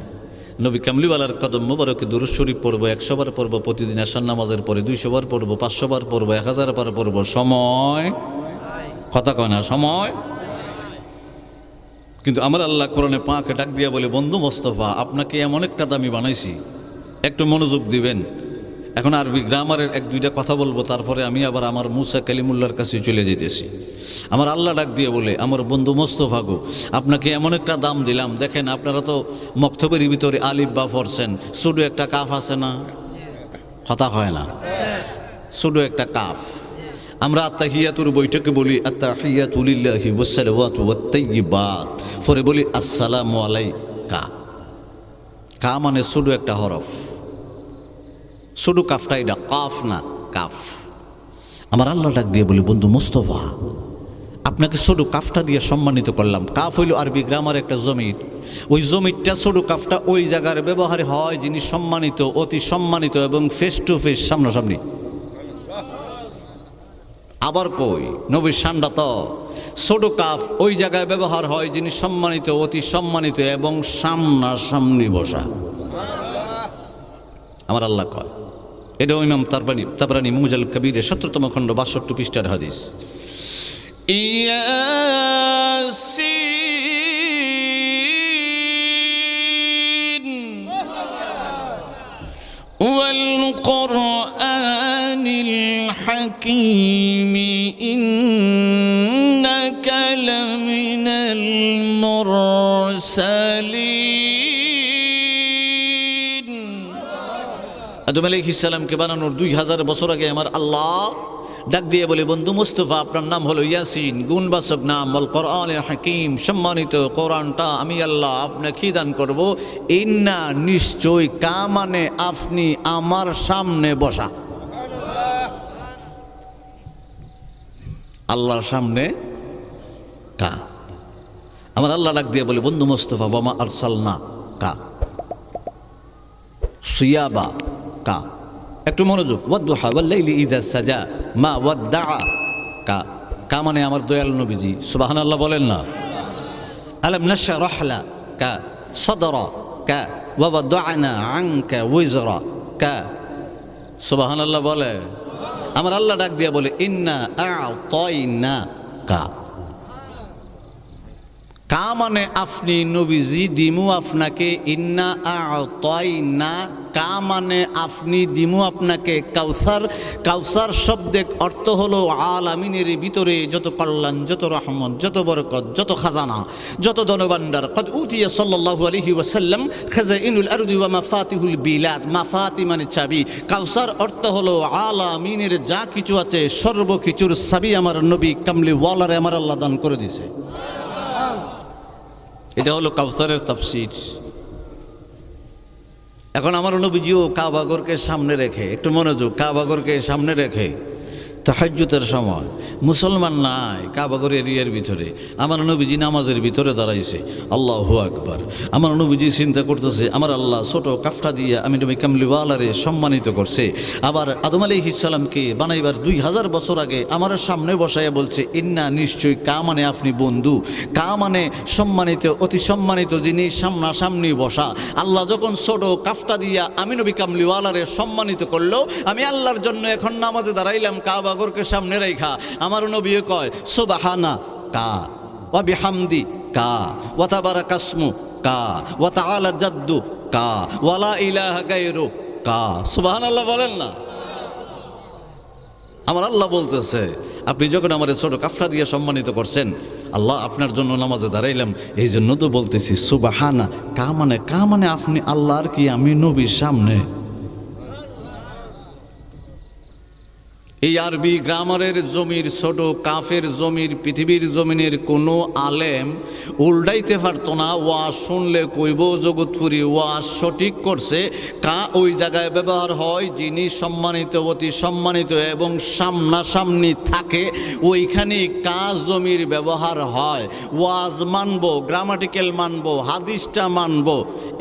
নবী কামলিওয়ালার কদম মুবারকে দুরূদ শরীফ পড়বো, 100 বার পড়বো, প্রতিদিন আশার নামাজের পরে 200 বার পড়বো, 500 বার পড়বো, 1000 বার পড়বো, সময় কথা কয় না, সময়। কিন্তু আমার আল্লাহ কোরআনে পাকে ডাক দিয়া বলে, বন্ধু মোস্তফা, আপনাকে এমন একটা দামি বানাইছি, একটু মনোযোগ দিবেন। এখন আরবি গ্রামারের 1-2টা কথা বলবো, তারপরে আমি আবার আমার মুসা কালিমুল্লাহর কাছে চলে যেতেছি। আমার আল্লাহ ডাক দিয়ে বলে, আমার বন্ধু মোস্তফা গো, আপনাকে এমন একটা দাম দিলাম। দেখেন, আপনারা তো মক্তবের ভিতরে আলিফ বা পড়ছেন, ছোট একটা কাফ আছে না? কথা হয় না? ছোট একটা কাফ। আমরা আত্তাহিয়াতুর বৈঠকে বলি, আত্তাহিয়াতু লিল্লাহি ওয়াসসালাওয়াতু ওয়াত-তাইয়্যিবাত, পরে বলি আসসালামু আলাইকা। কা মানে ছোট একটা হরফ, ছোট কাফটা, এটা কাফ না, কাফ। আমার আল্লাহ ডাক দিয়ে বলি, বন্ধু মোস্তফা, আপনাকে ছোট কাফটা দিয়ে সম্মানিত করলাম। কাফ হইল আরবি গ্রামার একটা জমির, ওই জমিরটা ছোট কাফটা ওই জায়গার ব্যবহারে হয় যিনি সম্মানিত, অতি সম্মানিত এবং ফেস টু ফেস, সামনাসামনি। আবার কই, নবীর শানটা তো ছোট কাফ ওই জায়গায় ব্যবহার হয় যিনি সম্মানিত, অতি সম্মানিত এবং সামনাসামনি বসা। আমার আল্লাহ কয়, এটা ইমাম তাবরানী মুজাল কবিরের 17তম খণ্ড 62 পৃষ্ঠার হাদিস। ইয়াসিন ওয়াল কুরআনিল হাকীম ইন্নাকা লামিনাল মুরসালিন। আদম আলাইহিস সালামকে বানানোর 2000 বছর আগে আমার আল্লাহ ডাক দিয়ে বলে, বন্ধু মুস্তফা, আপনার নাম হলো ইয়াসিন, গুণবাচক নাম, আল কোরআনুল হাকিম, সম্মানিত কোরআনটা আমি আল্লাহ আপনাকে দান করব। ইন্না, নিশ্চয়, কা মানে আপনি আমার সামনে বসা, আল্লাহর সামনে কা। আমার আল্লাহ ডাক দিয়ে বলে, বন্ধু মুস্তফা, ওয়ামা আরসালনা কা সিয়াবা কা। একটু মনোযোগ। ওয়াদ্দুহা ওয়াল্লাইলি ইযা সাজা মা ওয়াদ্দা কা। কা মানে আমার দয়াল নবীজি, সুবহানাল্লাহ বলেন না। আলাম নাশরাহ কা সাদরা কা ওয়া ওয়াদানা আনকা ওয়িজরা কা। সুবহানাল্লাহ বলে। আমার আল্লাহ ডাক দিয়া বলে, ইন্না আ'তাইনা কা। কা মানে আপনি নবীজি, দিমু আপনাকে। ইন্না আ'তাইনা কা মানে আপনি, দিমু আপনাকে কাউসার। কাউসার শব্দের অর্থ হলো আলামিনের ভিতরে যত কল্যাণ, যত রহমত, যত বরকত, যত খাজানা, যত ধনভাণ্ডার। কদ উতিয়া সাল্লাল্লাহু আলাইহি ওয়াসাল্লাম খাজাইনুল আরদি ওয়া মাফাতিহুল বিলাদ। মাফাতি মানে চাবি। কাউসার অর্থ হলো আলামিনের যা কিছু আছে সর্বকিছুর চাবি আমার নবী কামলি ওয়ালারে আমার আল্লাহ দান করে দিয়েছে। এটা হলো কাউসারের তাফসীর। এখন আমার নবীজিও কাবাগরকে সামনে রেখে, একটু মনোযোগ, কাবাগরকে সামনে রেখে তাহাজ্জুদের সময় মুসলমান নাই কাবাগর এরিয়ার ভিতরে, আমার নবীজি নামাজের ভিতরে দাঁড়াইছে। আল্লাহু আকবার। আমার নবীজি চিন্তা করতেছে, আমার আল্লাহ ছোট কাফটা দিয়ে আমি নবী কামলিওয়ালারে সম্মানিত করছে। আবার আদম আলাইহিস সালামকে বানাইবার 2000 বছর আগে আমার সামনে বসাইয়া বলছে, ইন্না, নিশ্চয়, কা মানে আপনি বন্ধু, কা মানে সম্মানিত, অতি সম্মানিত জিনিস সামনাসামনি বসা। আল্লাহ যখন ছোট কাফটা দিয়া আমি নবী কামলিওয়ালারে সম্মানিত করলো, আমি আল্লাহর জন্য এখন নামাজে দাঁড়াইলাম কাবাগরকে সামনে রেখা। আমার নবী কয়, সুবহানা কা ওয়া বিহামদি কা ওয়া তাবারাকাসমু কা ওয়া তাআলা জাদ্দু কা ওয়া লা ইলাহা গায়রু কা। সুবহানাল্লাহ বলেন না। আমার আল্লাহ বলতেছে, আপনি যখন আমার ছোট কাফটা দিয়ে সম্মানিত করছেন, আল্লাহ আপনার জন্য নামাজে দাঁড়াইলাম, এই জন্য তো বলতেছি সুবহানা। কা মানে আপনি আল্লাহর কি আমি নবীর সামনে। এই আরবি গ্রামারের জমির ছোট কাফের জমির পৃথিবীর জমিনের কোনো আলেম উল্টাইতে পারতো না। ওয়াজ শুনলে কইব জগৎপুরি ওয়াজ সঠিক করছে। কা ওই জায়গায় ব্যবহার হয় যিনি সম্মানিত, অতি সম্মানিত এবং সামনাসামনি থাকে, ওইখানে কা জমির ব্যবহার হয়। ওয়াজ মানবো, গ্রামাটিক্যাল মানবো, হাদিসটা মানবো,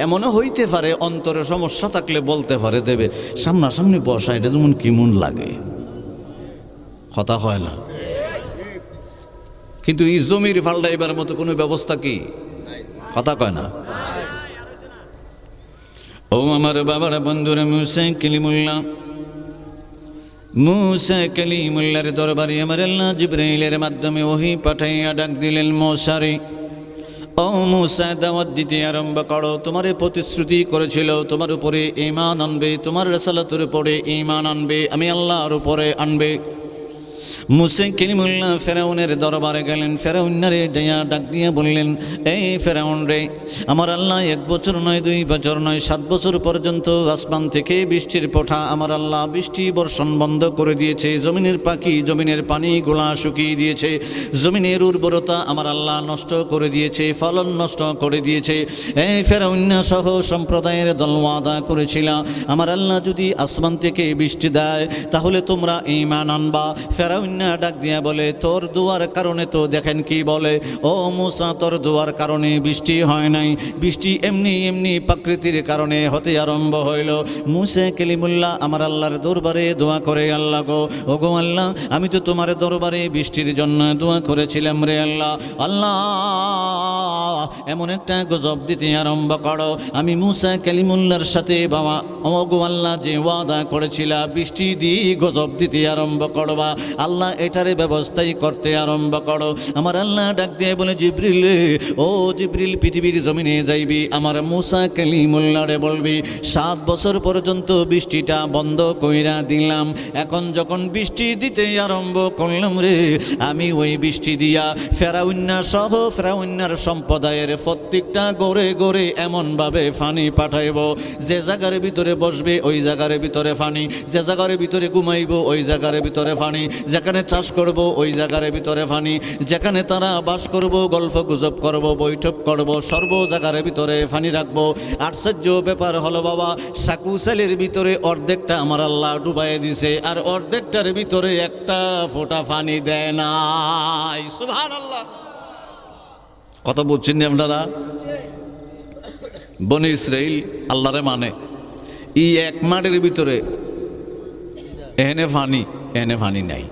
এমনও হইতে পারে অন্তরে সমস্যা থাকলে বলতে পারে দেবে। সামনাসামনি বসা এটা যেমন কেমন লাগে, কথা হয় না। কিন্তু এই জমির ফাল্টাইবার মতো কোনো ব্যবস্থা কি, কথা কয় না। ও আমার বাবারা, বন্ধুরা, মুসা কালিমুল্লাহর দরবারে আমার আল্লাহ জিবরাইলের মাধ্যমে ওহী পাঠাইয়া ডাক দিলেন, মুসারে, ও মুসা, দাওয়াত দিতে আরম্ভ করো। তোমারে প্রতিশ্রুতি করেছিল তোমার উপরে ঈমান আনবে, তোমার রাসালাতের উপরে ঈমান আনবে, আমি আল্লাহর উপরে আনবে। মুসা কালিমুল্লাহ ফেরাউনের দরবারে গেলেন। ফেরাউনারে ডাক দিয়ে বললেন, এই ফেরাউন রে, আমার আল্লাহ 1 বছর নয়, 2 বছর নয়, 7 বছর পর্যন্ত আসমান থেকে বৃষ্টির পোঠা আমার আল্লাহ বৃষ্টি বর্ষণ বন্ধ করে দিয়েছে। জমিনের পাখি, জমিনের পানি গোলা শুকিয়ে দিয়েছে। জমিনের উর্বরতা আমার আল্লাহ নষ্ট করে দিয়েছে, ফলন নষ্ট করে দিয়েছে। এই ফেরাউন সহ সম্প্রদায়ের দল ওয়াদা করেছিল, আমার আল্লাহ যদি আসমান থেকে বৃষ্টি দেয় তাহলে তোমরা ঈমান আনবা। ফেরাউন ডাক দিয়া বলে, তোর দোয়ার কারণে তো দেখেন কি বলে, ও মুসা, তোর দোয়ার কারণে বৃষ্টি হয় নাই, বৃষ্টি এমনি এমনি প্রকৃতির কারণে হতে আরম্ভ হইল। মুসা কালিমুল্লাহ আমার আল্লাহর দরবারে দোয়া করে, আল্লাহ গো, ও গো আল্লাহ, আমি তো তোমার দরবারে বৃষ্টির জন্য দোয়া করেছিলাম রে আল্লাহ। আল্লাহ এমন একটা গজব দিতে আরম্ভ করো, আমি মুসা কালিমুল্লাহর সাথে বাবা, ও গো আল্লাহ, যে ওয়াদা করেছিলা বৃষ্টি দিয়ে গজব দিতে আরম্ভ করবা। আল্লাহ এটারে ব্যবস্থাই করতে আরম্ভ করো। আমার আল্লাহ ডাক দিয়ে বলে, জিবরিল, ও জিবরিল, পৃথিবীর জমিনে যাইবি, আমার মুসা কালিমুল্লাহরে বলবি 7 বছর পর্যন্ত বৃষ্টিটা বন্ধ কইরা দিলাম। এখন যখন বৃষ্টি দিতে আরম্ভ করলাম রে, আমি ওই বৃষ্টি দিয়া ফেরাউন্না সহ ফেরাউন্নার সম্প্রদায়ের প্রত্যেকটা গড়ে গড়ে এমনভাবে পানি পাঠাইব, যে জায়গার ভিতরে বসবে ওই জায়গার ভিতরে পানি, যে জায়গার ভিতরে ঘুমাইব ওই জায়গার ভিতরে পানি, যেখানে চাষ করব ওই জায়গার ভিতরে পানি, যেখানে তারা বাস করব, গল্প গুজব করব, বৈঠক করব, সর্ব জায়গার ভিতরে পানি রাখবো। আশ্চর্য ব্যাপার হলো বাবা, সাকুসালের ভিতরে অর্ধেকটা আমার আল্লাহ ডুবাই দিছে, আর অর্ধেকটার ভিতরে একটা ফোঁটা পানি দেয় নাই। সুবহানাল্লাহ। কথা বলছেন না আপনারা? বনি ইসরাইল আল্লাহরে মানে, এই এক মাঠের ভিতরে এনে ফানি নাই।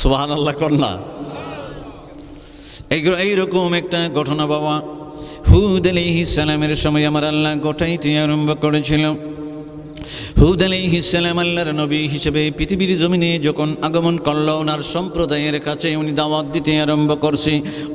সুবহানাল্লাহ কন্যা। এইরকম একটা ঘটনা বাবা হুদ আলাইহিস সালামের সময় আমার আল্লাহ গোটাইতে আরম্ভ করেছিল। হুদ আলাইহিস সালাম আল্লাহর নবী হিসেবে পৃথিবীর জমিনে যখন আগমন করল, ওনার সম্প্রদায়ের কাছে উনি দাওয়াত দিতে আরম্ভ করছে,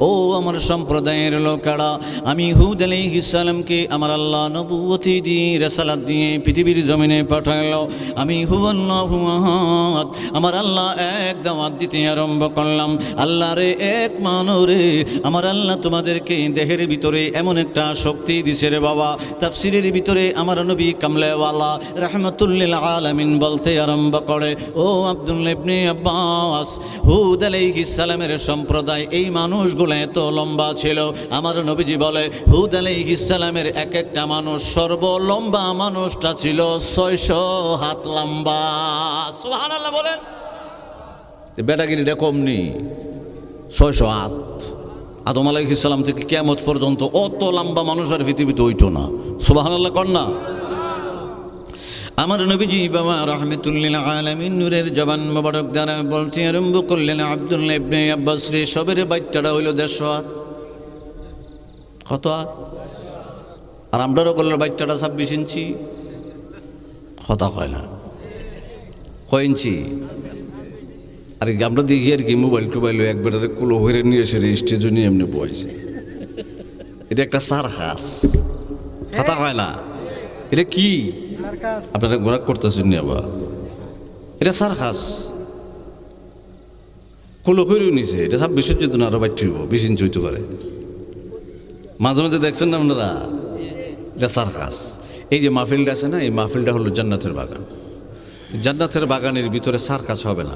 ও আমার সম্প্রদায়ের লোকেরা, আমি হুদ আলাইহিস সালামকে আমার আল্লাহ নবুয়তি দিয়ে রিসালাত দিয়ে পৃথিবীর জমিনে পাঠালো। আমি হুয়াল্লাহু আহাদ, আমার আল্লাহ এক দাওয়াত দিতে আরম্ভ করলাম, আল্লাহ রে এক মানরে, আমার আল্লাহ তোমাদেরকে দেহের ভিতরে এমন একটা শক্তি দিছে রে বাবা। তাফসিরের ভিতরে আমার নবী কামলেওয়ালা রাহমাতুল্লিল আলামিন বলতে আরম্ভ করে, ও আব্দুল্লাহ ইবনে আব্বাস, হুদ আলাইহিস সালামের সম্প্রদায় এই মানুষগুলো এত লম্বা ছিল। আমার নবীজি বলে, হুদ আলাইহিস সালামের এক একটা মানুষ, সর্বলম্বা মানুষটা ছিল 600 হাত লম্বা। সুবহানাল্লাহ বলেন। বেটাগিরিটা কম নেই, 600 হাত। আদম আলাইহিস সালাম থেকে কিয়ামত পর্যন্ত অত লম্বা মানুষ আর পৃথিবীতে হইতো না। সুবহানাল্লাহ কন্যা। আমার নবীজি বাবা রাহমাতুল্লিল আলামিন নূরের জবান মোবারক দ্বারা বলতে আরম্ভ করলেন, আব্দুল্লাহ ইবনে আব্বাস রে, সবের বাচ্চাটা হইল 150 হাত। কত হাত? আর আমরারও করলে বাচ্চাটা 26 ইঞ্চি। কথা হয় না, কয় ইঞ্চি? আর আমরা দেখি আর কি মোবাইল টোবাইল একবারে কুলো হয়ে নিয়ে এসে স্টেজে নিয়ে এমনি বয়েছে। এটা একটা সার্কাস। কথা হয় না? এটা কি আপনারা গোড়া করতেছেন নি? আবার এটা সার্কাস। কুলো হয়েও নিছে, এটা 26 যদি না আরো বাচ্চা হইব, 20 ইঞ্চি হইতে পারে। মাঝে মাঝে দেখছেন না আপনারা? এটা সার্কাস। এই যে মাহফিলটা আছে না, এই মাহফিলটা হলো জান্নাতের বাগান। জান্নাতের বাগানের ভিতরে সার্কাস হবে না,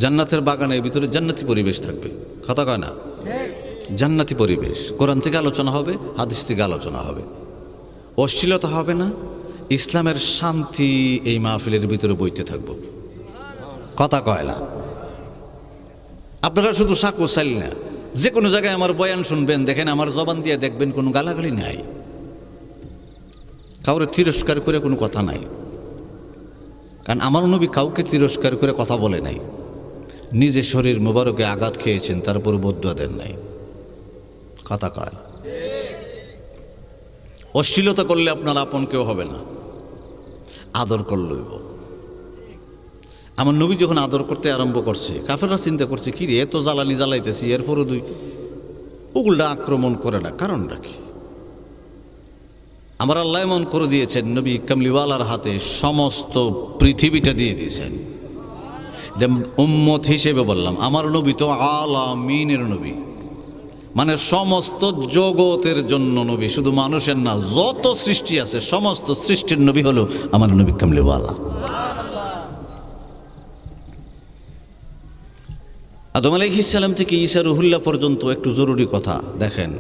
জান্নাতের বাগানের ভিতরে জান্নাতি পরিবেশ থাকবে। কথা কয় না? জান্নাতি পরিবেশ। কোরআন থেকে আলোচনা হবে, হাদিস থেকে আলোচনা হবে, অশ্লীলতা হবে না, ইসলামের শান্তি এই মাহফিলের ভিতরে বইতে থাকবো। কথা কয় না? আপনারা শুধু সাকু চাইল না, যে কোনো জায়গায় আমার বয়ান শুনবেন, দেখেন আমার জবান দিয়ে দেখবেন কোনো গালাগালি নাই, কাউরে তিরস্কার করে কোনো কথা নাই। কারণ আমার নবী কাউকে তিরস্কার করে কথা বলে নাই। নিজের শরীর মোবারকে আঘাত খেয়েছেন, তারপর বদুয়া দেন নাই। কথা কয়। অশ্লীলতা করলে আপনার আপন কেউ হবে না, আদর করলইব। আমার নবী যখন আদর করতে আরম্ভ করছে, কাফেররা চিন্তা করছে, কি রে এত জ্বালানি জ্বালাইতেছি, এরপরও ওগুলা আক্রমণ করে না, কারণটা কি? আমার আল্লাহ এমন করে দিয়েছেন, নবী কামলিওয়ালার হাতে সমস্ত পৃথিবীটা দিয়ে দিয়েছেন। উম্মত হিসেবে বললাম, আমার নবী তো আলামিনের নবী, মানে সমস্ত জগতের জন্য নবী, শুধু মানুষের না, যত সৃষ্টি আছে সমস্ত সৃষ্টির নবী হলো আমার নবী কামলিওয়ালা। আদম আলাইহিস সালাম থেকে ঈসা রুহুল্লাহ পর্যন্ত একটু জরুরি কথা দেখেন।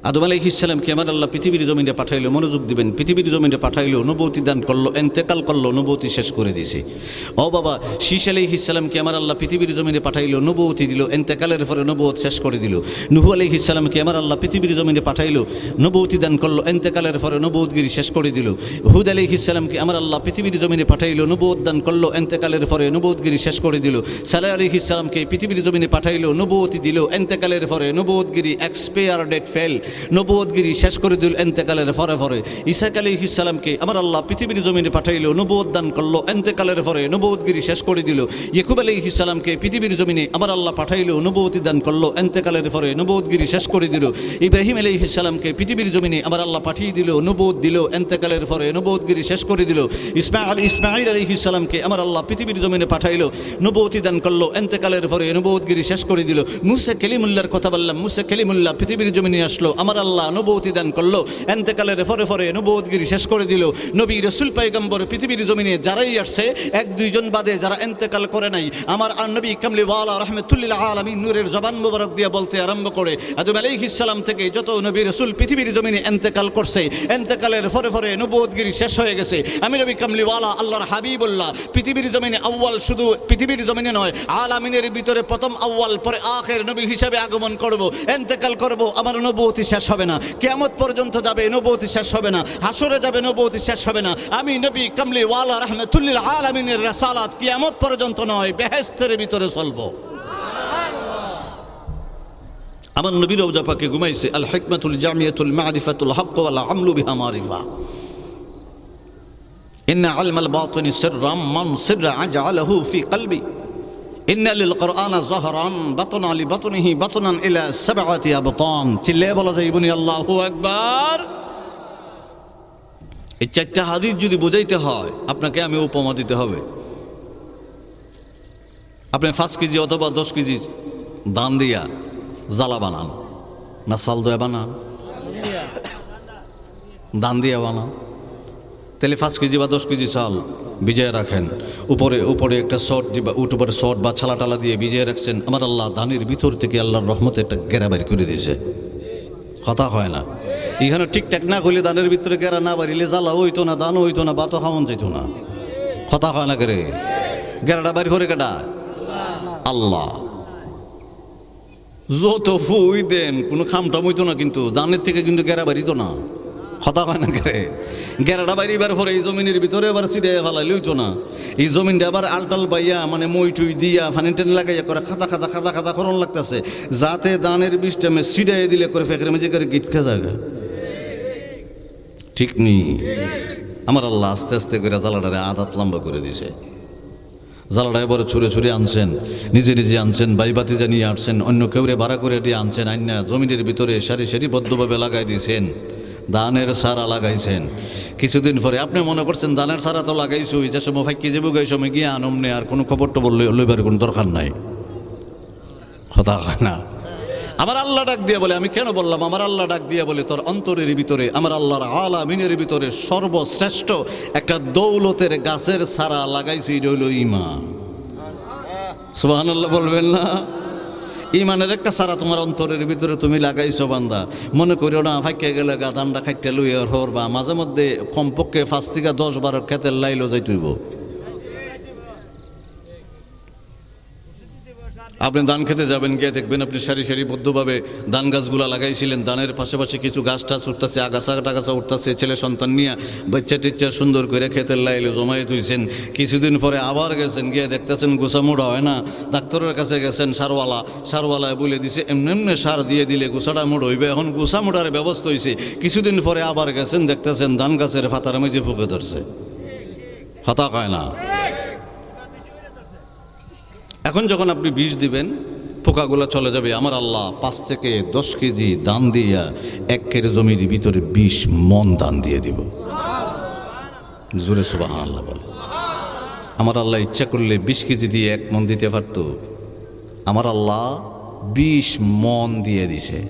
আদম আলাইহিস সালামকে আমার আল্লাহ পৃথিবীর জমিনে পাঠাইলো, মনোযোগ দিবেন, পৃথিবীর জমিনে পাঠাইলো, নবুয়তি দান করলো, এন্তেকাল করলো, নবুয়তি শেষ করে দিয়েছে। ও বাবা, শীশ আলাইহিস সালামকে আমার আল্লাহ পৃথিবীর জমিনে পাঠাইলো, নবুয়তি দিল, এন্তেকালের পরে নবুয়ত শেষ করে দিল। নূহ আলাইহিস সালামকে আমার আল্লাহ পৃথিবীর জমিনে পাঠাইলো, নবুয়তি দান করলো, এন্তেকালের পরে নবুয়তগিরি শেষ করে দিল। হুদ আলাইহিস সালামকে আমার আল্লাহ পৃথিবীর জমিনে পাঠাইলো, নবুয়ত দান করলো, এন্তেকালের পরে নবুয়তগিরি শেষ করে দিল। সালেহ আলাইহিস সালামকে পৃথিবীর জমিনে পাঠাইলো, নবুয়তি দিল, এন্তেকালের পরে নবুয়তগিরি এক্সপায়ার ডেট ফেল। নবুয়তগিরি শেষ করে দিল এন্তেকালের পরে পরে। ঈসা আলাইহিস সালামকে আমার আল্লাহ পৃথিবীর জমিনে পাঠাইলো, নবুয়ত দান করলো, এন্তেকালের পরে নবুয়তগিরি শেষ করে দিল। ইয়াকুব আলাইহিস সালামকে পৃথিবীর জমিনে আমার আল্লাহ পাঠাইলো, নবুয়তি দান করলো, এন্তেকালের পরে নবুয়তগিরি শেষ করে দিল। ইব্রাহিম আলাইহিস সালামকে পৃথিবীর জমিনে আমার আল্লাহ পাঠিয়ে দিল, নবুয়ত দিল, এন্তেকালের পরে নবুয়তগিরি শেষ করে দিল। ইসমাঈল আলাইহিস সালামকে আমার আল্লাহ পৃথিবীর জমিনে পাঠাইলো, নবুয়তি দান করলো, এন্তেকালের পরে নবুয়তগিরি শেষ করে দিল। মুসা কালিমুল্লাহর কথা বললাম, মুসা কালিমুল্লাহ পৃথিবীর জমিনে আসলো, আমার আল্লাহ নবুয়তি দান করলো, এন্তেকালের পরে পরে নবুয়তগিরি শেষ করে দিল। নবী রাসূল পয়গম্বর পৃথিবীর জমিনে যারাই আসছে, এক দুইজন বাদে যারা এন্তেকাল করে নাই, আমার নবী কামলিওয়ালা রাহমাতুল্লিল আলামিন নূরের জবান মুবারক দিয়ে বলতে আরম্ভ করে আদম আলাইহিস সালাম থেকে যত নবী রাসূল পৃথিবীর জমিনে এন্তেকাল করছে, এন্তেকালের পরে পরে নবুয়তগিরি শেষ হয়ে গেছে। আমি নবী কামলিওয়ালা আল্লাহর হাবিবুল্লাহ পৃথিবীর জমিনে আউয়াল, শুধু পৃথিবীর জমিনে নয় আলামিনের ভিতরে প্রথম আউয়াল পরে আখের নবী হিসাবে আগমন করব, এন্তেকাল করব। আমার নবুয়তি শেষ হবে না, কিয়ামত পর্যন্ত যাবে নবুয়তি শেষ হবে না, হাসরে যাবে নবুয়তি শেষ হবে না। আমি নবী কামলিওয়ালা রাহমাতুল্লিল আলামিনের রাসালাত কিয়ামত পর্যন্ত নয়, বেহেশতের ভিতরে চলবো। আমার নবী রওজা পাকে ঘুমাইছে আল হিকমাতুল জামিয়াতুল মারিফাতুল হক ওয়াল আমলু বিহা মারিফা। ইন্না আলমাল বাতিনি সিররাম মান সিররা আজআলাহু ফি কলবি ইন্না লিল কুরআন যহরান বাতনা লি বাতনিহি বাতনান ইলা সাবআতি আবতান। চিল্লায়ে বলা যায় ইবনি আল্লাহু আকবার। এই চারটা হাদিস যদি বুঝাইতে হয় আপনাকে আমি উপমা দিতে হবে। আপনি 5 কেজি অথবা 10 কেজি দান দিয়া জ্বালা বানান, না চাল দয়া বানান? দান দিয়া বানান। তাহলে 5 কেজি বা 10 কেজি চাল ভিজিয়ে রাখেন, উপরে একটা শর্ট দিবা, উপরে শর্ট বা ছালা টালা দিয়ে ভিজিয়ে রাখছেন। আমার আল্লাহ ধানের ভিতর থেকে আল্লাহর রহমতে একটা গেরা বাড়ি করে দিয়েছে। কথা হয় না? এখানে ঠিকঠাক না করলে ধানের ভিতরে গেরা না বাড়িলে জ্বালা হইতো না, দানও হইতো না, বাতো খাওয়ান যেত না। কথা হয় না করে? গেরাটা বাড়ি করে কেটা? আল্লাহ। যত ফুই দেন কোনো খামটা হইতো না, কিন্তু দানের থেকে কিন্তু গেরা বাড়িতো না। কথা হয় না করে? গেরাটা বাইরিবার পরে এই জমিনের ভিতরে আবার ছিড়ে ফেলাই লইতো না। এই জমিনটা আবার আলটাল বাইয়া মানে মই টুই দিয়া ফানি টেন লাগাইয়া করে খাতা খাতা খাতা খাতা করন লাগতেছে, যাতে দানের বীজটা মে ছিড়াই দিলে করে ফেকের মেঝে করে গিটকা জায়গা। ঠিক নেই? আমার আল্লাহ আস্তে আস্তে করে জ্বালাটারে আদাত লম্বা করে দিছে। জ্বালাটা এবারে ছুঁড়ে ছুঁড়ে আনছেন, নিজে নিজে আনছেন, বাইবাতি জানিয়ে আনছেন, অন্য কেউরে ভাড়া করে দিয়ে আনছেন, আইনা জমিনের ভিতরে সারি সারিবদ্ধভাবে লাগাই দিয়েছেন, দানের সারা লাগাইছেন। কিছুদিন পরে আপনি মনে করছেন দানের সারা তো লাগাইছো, যে সময় ফাঁকি যাবো এই সময় গিয়ে আনমনে আর কোনো খবর টবর লইবার কোনো দরকার নাই। কথা হয় না? আমার আল্লাহ ডাক দিয়ে বলে, আমি কেন বললাম আমার আল্লাহ ডাক দিয়ে বলে, তোর অন্তরের ভিতরে আমার আল্লাহর আলামিনের ভিতরে সর্বশ্রেষ্ঠ একটা দৌলতের গাছের সারা লাগাইছি, এটা হইল ঈমান। সুবহানাল্লাহ বলবেন না? ঈমানের একটা সারা তোমার অন্তরের ভিতরে তুমি লাগাইছো বান্দা। মনে করিও না ফাঁকিয়ে গেলে গাদানটা খাইতে লইয়া হর, বা মাঝে মধ্যে কমপক্ষে 5 থেকে 10 ক্ষেতের লাইলো যাইতেইব। আপনি ধান খেতে যাবেন, গিয়ে দেখবেন আপনি সারি সারিবদ্ধভাবে ধান গাছগুলা লাগাইছিলেন, ধানের পাশাপাশি কিছু গাছ টাছ উঠতেছে, আগাছা টাগাছা উঠতেছে, ছেলে সন্তান নিয়ে বাচ্চা টিচ্চা সুন্দর করে খেতের লাইলে জমাই তুইছেন। কিছুদিন পরে আবার গেছেন, গিয়ে দেখতেছেন গোছামোড়া হয় না, ডাক্তারের কাছে গেছেন, সারওয়ালায় বলে দিছে এমনি এমনি সার দিয়ে দিলে গোছাটা মোড় হইবে। এখন গোছামোড়ার ব্যবস্থা হয়েছে। কিছুদিন পরে আবার গেছেন, দেখতেছেন ধান গাছের ফাতার মেঝে ফুকে ধরছে। কথা কয় না? এখন যখন আপনি বীজ দিবেন, পোকাগুলো চলে যাবে। আমার আল্লাহ 5 থেকে 10 কেজি দান দিয়া 1 কেজি জমির ভিতরে 20 মন দান দিয়ে দিব। জোরে সুবহানাল্লাহ বলে। আমার আল্লাহ ইচ্ছা করলে 20 কেজি দিয়ে 1 মন দিতে পারত। আমার আল্লাহ 20 মন দিয়ে দিছে।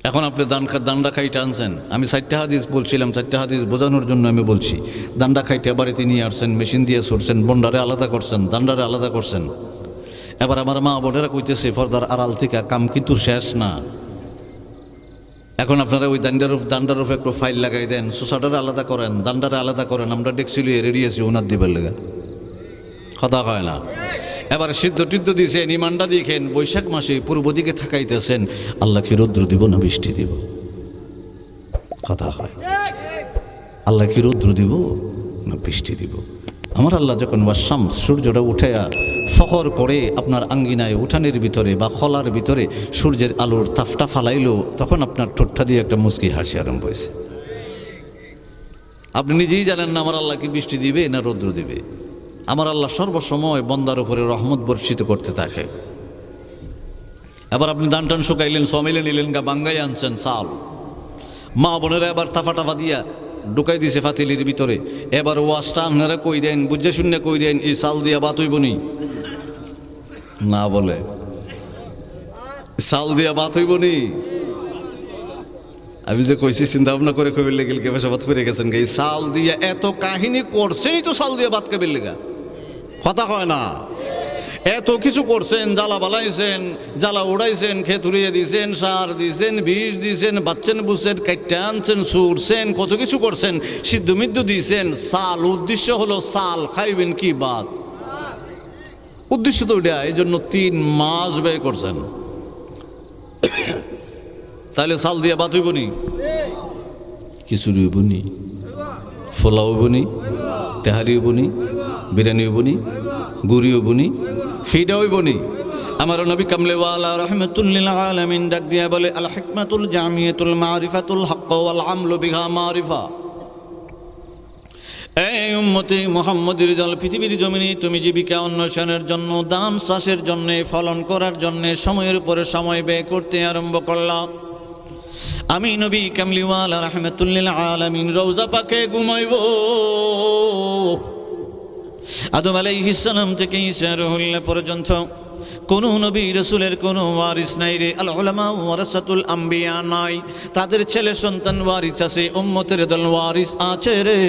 এখন আপনি দান্ডা খাইতে আনছেন। আমি 4টা হাদিস বলছিলাম, 4টা হাদিস বোঝানোর জন্য আমি বলছি। দান্ডা খাইতে বাড়িতে নিয়ে আসছেন, মেশিন দিয়ে ছুটছেন, বন্ডারে আলাদা করছেন, দান্ডারে আলাদা করছেন। এবার আমার মা বোনেরা কইতেছে পর্দার আড়াল থেকে কাম কিন্তু শেষ না। এখন আপনারা ওই দান্ডার উপর একটু ফাইল লাগাই দেন, সুসাটারে আলাদা করেন, দান্ডারে আলাদা করেন। আমরা ডেক্সিলিয়ে রেডি আছি ওনার দিবার লেগে। কথা হয় না? এবার সিদ্ধ টিদ্ধ দিয়েছেন, ইমানটা দিয়েছেন, বৈশাখ মাসে পূর্ব দিকে থাকাইতেছেন, আল্লাহ কি রৌদ্র দিব না বৃষ্টি দিব? কথা হয়। আল্লাহ কি রৌদ্র দিব না বৃষ্টি দিব? আমার আল্লাহ যখন ওয়াসাম সূর্যটা উঠাইয়া ফখর করে আপনার আঙ্গিনায় উঠানের ভিতরে বা খলার ভিতরে সূর্যের আলোর তাপটা ফালাইলো, তখন আপনার ঠোঁটটা দিয়ে একটা মুচকি হাসি আরম্ভ হয়েছে। আপনি নিজেই জানেন না আমার আল্লাহ কি বৃষ্টি দিবে না রৌদ্র দিবে। আমার আল্লাহ সর্বসময় বন্দার উপরে রহমত বর্ষিত করতে থাকে। এবার আপনি ধান টান শুকাইলেন, সমেলে নিলেন, গা বাঙ্গাই আনছেন চাল, মা বোনেরা এবার তাফা টাফা দিয়া ঢুকাই দিছে ফাতিলির ভিতরে। এবার ওয়াশটা আপনারা কই দেন, বুঝে শূন্য কই দেন, এই চাল দিয়া ভাত হইব নি? না বলে চাল দিয়া ভাত হইব নি? আমি যে কইছি চিন্তা ভাবনা করে কবির লেগেল কে পয়সা ভাত ফিরে গেছেন, এই চাল দিয়া এত কাহিনী করছেনই তো চাল দিয়া ভাত কবির লেগা, কথা হয় না? এত কিছু করছেন, জ্বালা বালাইছেন, জ্বালা উড়াইছেন, খেত উড়িয়ে দিয়েছেন, সার দিয়েছেন, বিষ দিয়েছেন, বাচ্চেন বুঝছেন, কাইটটা আনছেন, সুরছেন, কত কিছু করছেন, সিদ্ধ মিদ্ধু দিয়েছেন। চাল, উদ্দেশ্য হলো চাল খাইবেন কি বাদ, উদ্দেশ্য তো ওইটা। এই জন্য 3 মাস ব্যয় করছেন। তাহলে চাল দিয়া ভাত হইব নি? খিচুড়ি হইব নি? ফোলা হইব নি? তেহারি হইব নি? বিরিয়ানি হইব নি? গুড়ি হইব নি? ফিডা হইব নি? আমার নবী কামলেওয়ালা রাহমাতুল্লিল আলামিন ডাক দিয়া বলে, আল হিকমাতুল জামিয়াতুল মারিফাতুল হক ওয়াল আমলু বিহা মারিফা। এই উম্মতে মুহাম্মদের দল, পৃথিবীর জমিনে তুমি জীবিকা অন্বেষণের জন্য, দান চাষের জন্য, ফলন করার জন্য সময়ের উপরে সময় ব্যয় করতে আরম্ভ করলাম। আমি নবী কামলিওয়ালা রাহমাতুল্লিল আলামিন রওজা পাকে ঘুমাইব। আদম আলাইহিস সালাম থেকে ঈসা রুহুল্লাহ পর্যন্ত কোন নবী রাসূলের কোনো ওয়ারিস নাই রে। আল উলামা ওয়ারাসাতুল আম্বিয়া নাই, তাদের ছেলে সন্তান ওয়ারিস আছে, উম্মতের দল ওয়ারিস আছে রে।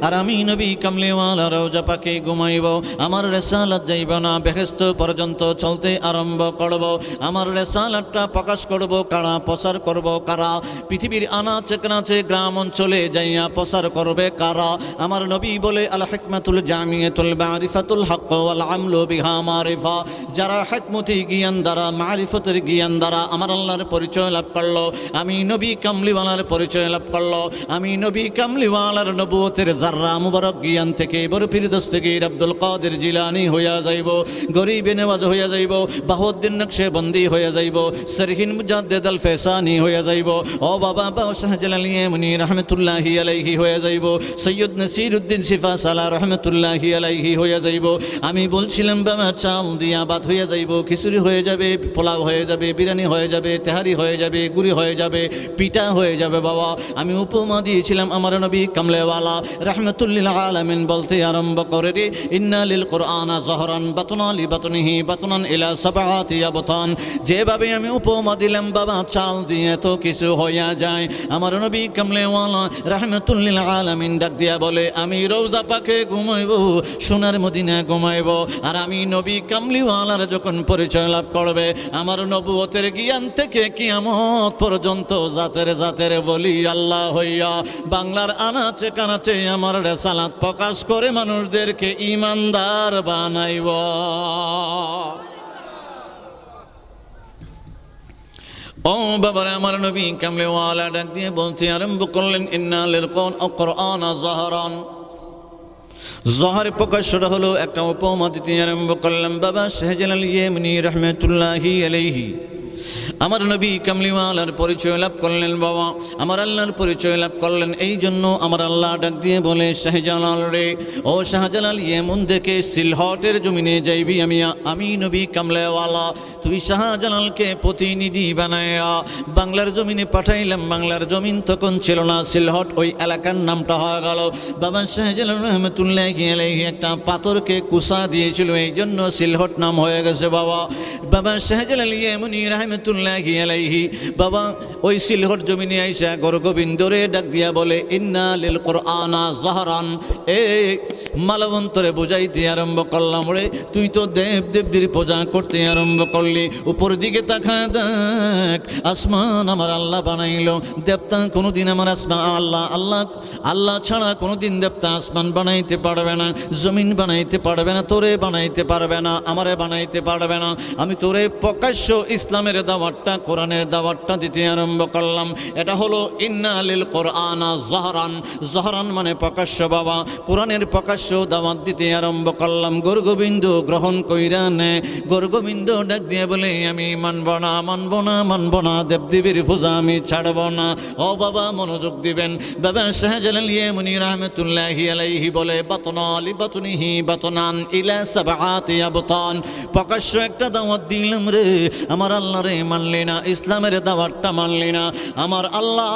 আর আমি নবী কামলিওয়ালা রওজা পাকে ঘুমাইব। আমার রিসালাত যাইব না, বেহেশত পর্যন্ত চলতে আরম্ভ করব। আমার রিসালাতটা প্রকাশ করব কারা, প্রচার করব কারা? পৃথিবীর আনাচে কানাচে গ্রাম অঞ্চলে যাইয়া প্রচার করবে কারা? আমার নবী বলে, আল হিকমাতুল জামিয়াতুল মারিফাতুল হক ওয়াল আমলু বিহা মারিফা। যারা হিকমতি জ্ঞান দ্বারা, মারিফতের জ্ঞান দ্বারা আমার আল্লাহর পরিচয় লাভ করলো, আমি নবী কামলিওয়ালার পরিচয় লাভ করলো, আমি নবী কামলিওয়ালার নবুয়তের জাররা মুবারক জ্ঞান থেকে বড় ফিরদৌস থেকে আব্দুল কাদের জিলানী হইয়া যাইব, গরিবে নেওয়াজ হইয়া যাইব, বাহুদ্দিন নকশবন্দি হইয়া যাইব, সরহিন মুজাদ্দিদ আল ফেসানি হইয়া যাইব, ও বাবা বাবা শাহজালাল ইয়ামনি রহমতুল্লাহি আলাইহি হইয়া যাইব, সৈয়দ নসিরউদ্দিন সিফা সালা রহমতুল্লাহি আলাইহি হইয়া যাইব। আমি বলছিলাম বাবা চাল দিয়া ভাত হইয়া যাইব, খিচুড়ি হয়ে যাবে, পোলাও হয়ে যাবে, বিরিয়ানি হয়ে যাবে, তেহারি হয়ে যাবে, গুড়ি হয়ে যাবে, পিঠা হয়ে যাবে। বাবা আমি উপমা দিয়েছিলাম, আমার নবী কামলেওয়ালা রাহমাতুল্লিল আলামিন বলতে আরম্ভ করে রে, ইন্না লিল কুরআনা যহরান বাতনা লি বাতনিহি বাতনান ইলা সাবআতি আবতান। যেভাবে আমি উপমা দিলাম বাবা চাল দিয়ে তো কিছু হইয়া যায়। আমার নবী কামলেওয়ালা রাহমাতুল্লিল আলামিন ডাক দিয়া বলে, আমি রওজা পাকে ঘুমাইব, সোনার মদিনা ঘুমাইব। আর আমি নবী কামলিওয়ালার যখন পরিচয় লাভ করবে, আমার নবুয়তের জ্ঞান থেকে কিয়ামত পর্যন্ত জাতের জাতের বলি আল্লাহ হইয়া বাংলার আনাচে কানাচে আমার রিসালাত প্রকাশ করে মানুষদেরকে ঈমানদার বানাইব। ও বাবারে, আমার নবী কামলিওয়ালা ডাক দিয়ে বলতে আরম্ভ করলেন, ইন্না লিল কুরআনা যাহরান। জহরে প্রকাশটা হলো একটা উপমা দিতে আরম্ভ করলাম। বাবা শাহজালাল ইয়ামনি রহমতুল্লাহি আলাইহি আমার নবী কামলিওয়ালার পরিচয় লাভ করলেন। বাবা আমার আল্লাহর পরিচয় লাভ করলেন। এই জন্য আমার আল্লাহ ডাক দিয়ে বলে, শাহজালাল রে, ও শাহজালাল ইয়েমন থেকে সিলহটের জমিনে যাইবি, আমি নবী কামলিওয়ালা তুই শাহজালালকে প্রতিনিধি বানায়া বাংলার জমিনে পাঠাইলাম। বাংলার জমিন তখন ছিল না, সিলহট ওই এলাকার নামটা হয়ে গেল। বাবা শাহজালাল রহমতুল্লাহি আলাইহি একটা পাথরকে কুসা দিয়েছিল, এই জন্য সিলহট নাম হয়ে গেছে। বাবা শাহজালাল ইয়েমনি রহমতুল্লাহি আলাইহি বাবা ওই সিলহট জমিনে আইসা গরগোবিন্দরে ডাক দিয়া বলে, ইন্না লিল কুরআনা যাহরান। এ মালবন্তরে বুঝাইতে আরম্ভ করলাম, রে তুই তো দেব দেবদের পূজা করতে আরম্ভ করলি। উপর দিকে তাকা দেখ, আসমান আমার আল্লাহ বানাইল, দেবতা কোনোদিন আমার আসমান আল্লাহ ছাড়া কোনোদিন দেবতা আসমান বানাইতে পারবে না, জমিন বানাইতে পারবে না, তোরে বানাইতে পারবে না, আমারে বানাইতে পারবে না। আমি তোরে প্রকাশ্য ইসলামের দাওয়াত দাওয়াতটা, কোরআনের দাওয়াতটা দিতে আরম্ভ করলাম। এটা হলো ইন্না লিল কোরআনা জহরান, জহরান মানে প্রকাশ্য বাবা, কোরআনের প্রকাশ্য দাওয়াত দিতে আরম্ভ করলাম। গোরগোবিন্দ গ্রহণ কইরা নে, গোরগোবিন্দ ডাক দিয়ে বলে আমি মানব না, মানব না, মানব না, দেবদেবীর পূজা আমি ছাড়ব না। ও বাবা মনোযোগ দিবেন, বাবা শাহজালাল ইয়ামানি রাহমাতুল্লাহি আলাইহি বলে বাতনা লিবাতনিহি বাতনান ইলা সাবআতি আবতান, প্রকাশ্য একটা দাওয়াত দিলাম রে, আমার আল্লাহ রে মানলি না, ইসলামের দাওয়াতটা মানলি না। আমার আল্লাহ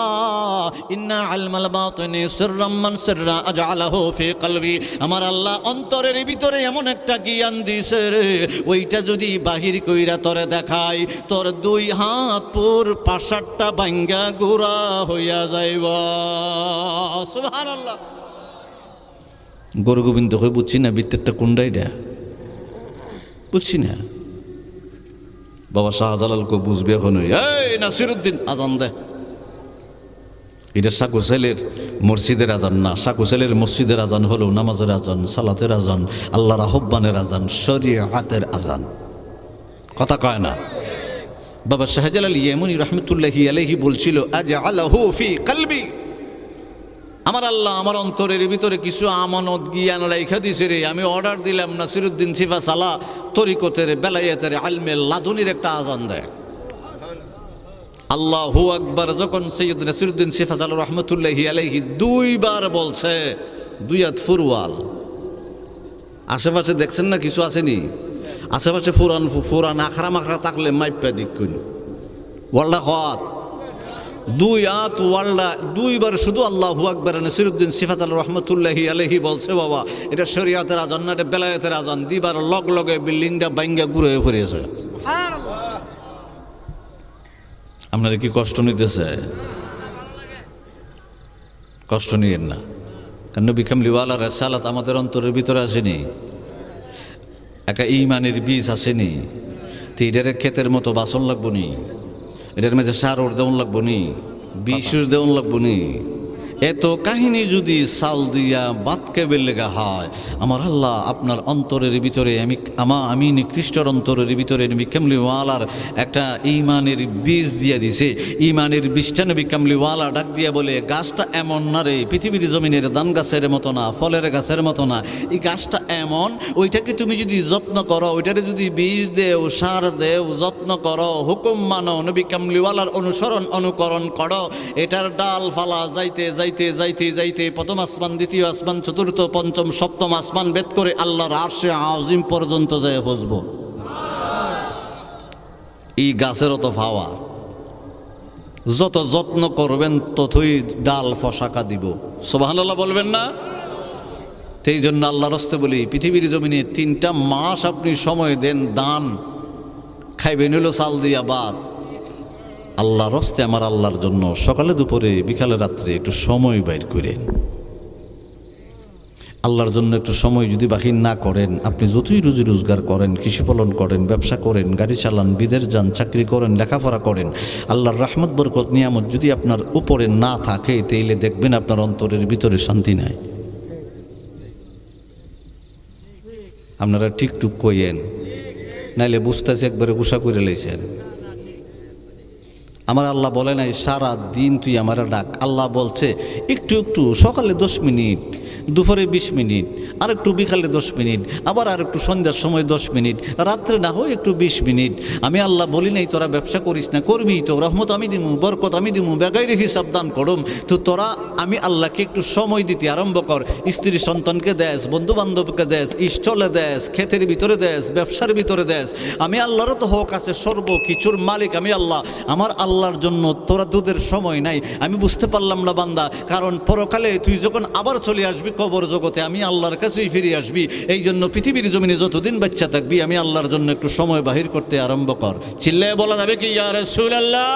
ইন্না আলমাল বাতিনি সিররাম মান সিররা আজআলাহু ফি কলবি, আমার আল্লাহ অন্তরের ভিতরে এমন একটা জ্ঞান দিছে রে, ওইটা যদি বাহির কইরা তোরে দেখাই, তোর দুই হাত পুর পাশারটা ভাঙ্গা গুড়া হইয়া যাইব। সুবহানাল্লাহ। গোরগোবিন্দ কই বুঝছি না ভিতরটা কোনটাইটা বুঝছি না। বাবা শাহজালাল কো বুঝবে এখন, এই নাসিরউদ্দিন আজান দে। এটা সাকুসাইলের মসজিদের আজান না, সাকুসাইলের মসজিদের আজান হলো নামাজের আজান, সালাতের আজান, আল্লাহর আহ্বানের আজান, শরীয়তের আজান। কথা কয় না। বাবা শাহজালাল ইয়ামানি রাহমাতুল্লাহি আলাইহি বলছিল আজআলাহু ফি কলবি, আমার আল্লাহ আমার অন্তরের ভিতরে কিছু আমানত জ্ঞান রাইখা দিছে রে। আমি অর্ডার দিলাম নাসিরউদ্দিন সিফা সালা তরিকতের বেলায়েতের আলমে লাদুনির একটা আজান দেয়। আল্লাহু আকবার যখন সৈয়দ নাসিরউদ্দিন সিফা সালা রহমতুল্লাহি আলাইহি দুইবার বলছে, দুই হাত ফুরওয়াল। আশেপাশে দেখছেন না কিছু আসেনি, আশেপাশে ফুরান ফুরান আখড়া মাখড়া থাকলে মাইপা দিকুন ওয়াল্লা খাত দুই হাত ওয়াল্লা দুইবার শুধু আল্লাহু আকবার নাসিরউদ্দিন সিফা সালা রহমতুল্লাহি আলাইহি বলছে। বাবা এটা শরীয়তের আজান না, এটা বেলায়েতের আজান। দিবার লগ লগে বিল্ডিংটা বাইঙ্গা ঘুরে ফিরেছে। আপনারা কি কষ্ট নিতেছে? কষ্ট নিয়েন না, কারণ নবী কামলিওয়ালা রিসালাত আমাদের অন্তরের ভিতরে আসেনি, একটা ঈমানের বীজ আসেনি। তো এটার ক্ষেতের মতো বাসন লাগবো নি, এটার মাঝে সার ওর দেওয়ান লাগবো নি, বিষের দেওয়ান লাগবো নি। এত কাহিনী যদি সাল দিয়া বাতকে বেলেগা হয়, আমার আল্লাহ আপনার অন্তরের ভিতরে আমি নিকৃষ্টর অন্তরের ভিতরে নবী কামলিওয়ালার একটা ঈমানের বীজ দিয়া দিছে। ঈমানের বীজটা নবী কামলিওয়ালা ডাক দিয়া বলে, গাছটা এমন না রে, পৃথিবীর জমিনের ধান গাছের মতো না, ফলের গাছের মতো না, এই গাছটা এমন, ওইটাকে তুমি যদি যত্ন করো, ওইটারে যদি বীজ দেও, সার দেও, যত্ন করো, হুকুম মানো, নবী কামলিওয়ালার অনুসরণ অনুকরণ করো, এটার ডাল ফালা যাইতে যাইতে যাইতে যাইতে প্রথম আসমান, দ্বিতীয় আসমান, চতুর্থ, পঞ্চম, সপ্তম আসমান ভেদ করে আল্লাহর আরশে আজিম পর্যন্ত যায় পৌঁছবো। এই গাছেরও তো পাওয়া, যত যত্ন করবেন ততই ডাল ফসাকা দিব। সুবহানাল্লাহ বলবেন না? সেই জন্য আল্লাহর রাস্তে বলি, পৃথিবীর জমিনে 3টা মাস আপনি সময় দেন, দান খাইবেন হলো চাল দিয়া বাদ। আল্লাহর রাস্তে আমার আল্লাহর জন্য সকালে দুপুরে বিকালে রাত্রে একটু সময় বাইর করেন। আল্লাহর জন্য একটু সময় যদি বাহির না করেন, আপনি যতই রুজি রোজগার করেন, কৃষি পালন করেন, ব্যবসা করেন, গাড়ি চালান, বিদেশ যান, চাকরি করেন, লেখাপড়া করেন, আল্লাহর রহমত বরকত নিয়ামত যদি আপনার উপরে না থাকে, তাইলে দেখবেন আপনার অন্তরের ভিতরে শান্তি নাই। আপনারা টিকটুক কইয়েন, নাইলে বুঝতেছে একবারে গুসা করে লাইছেন। আমার আল্লাহ বলে নাই সারা দিন তুই আমার ডাক। আল্লাহ বলছে একটু একটু, সকালে 10 মিনিট, দুপুরে 20 মিনিট, আর একটু বিকালে 10 মিনিট, আবার আর একটু সন্ধ্যার সময় 10 মিনিট, রাত্রে না হয় একটু 20 মিনিট। আমি আল্লাহ বলি নাই তোরা ব্যবসা করিস না, করবি তো, রহমত আমি দিমু, বরকত আমি দিমু, বেগাইরে হিসাব দান করুম। তো তোরা আমি আল্লাহকে একটু সময় দিতে আরম্ভ কর। স্ত্রী সন্তানকে দেশ, বন্ধু বান্ধবকে দেশ, স্টলে দেশ, ক্ষেতের ভিতরে দেশ, ব্যবসার ভিতরে দেশ। আমি আল্লাহরও তো হক আছে, সর্ব কিছুর মালিক আমি আল্লাহ। আমার আল্লাহর জন্য তোরা তোদের সময় নাই। আমি বুঝতে পারলাম না বান্দা, কারণ পরকালে তুই যখন আবার চলে আসবি কবর জগতে, আমি আল্লাহর কাছেই ফিরে আসবি। এই জন্য পৃথিবীর জমিনে যতদিন বাচ্চা থাকবি, আমি আল্লাহর জন্য একটু সময় বাহির করতে আরম্ভ কর। চিল্লায় বলা যাবে কি ইয়া রাসূলুল্লাহ?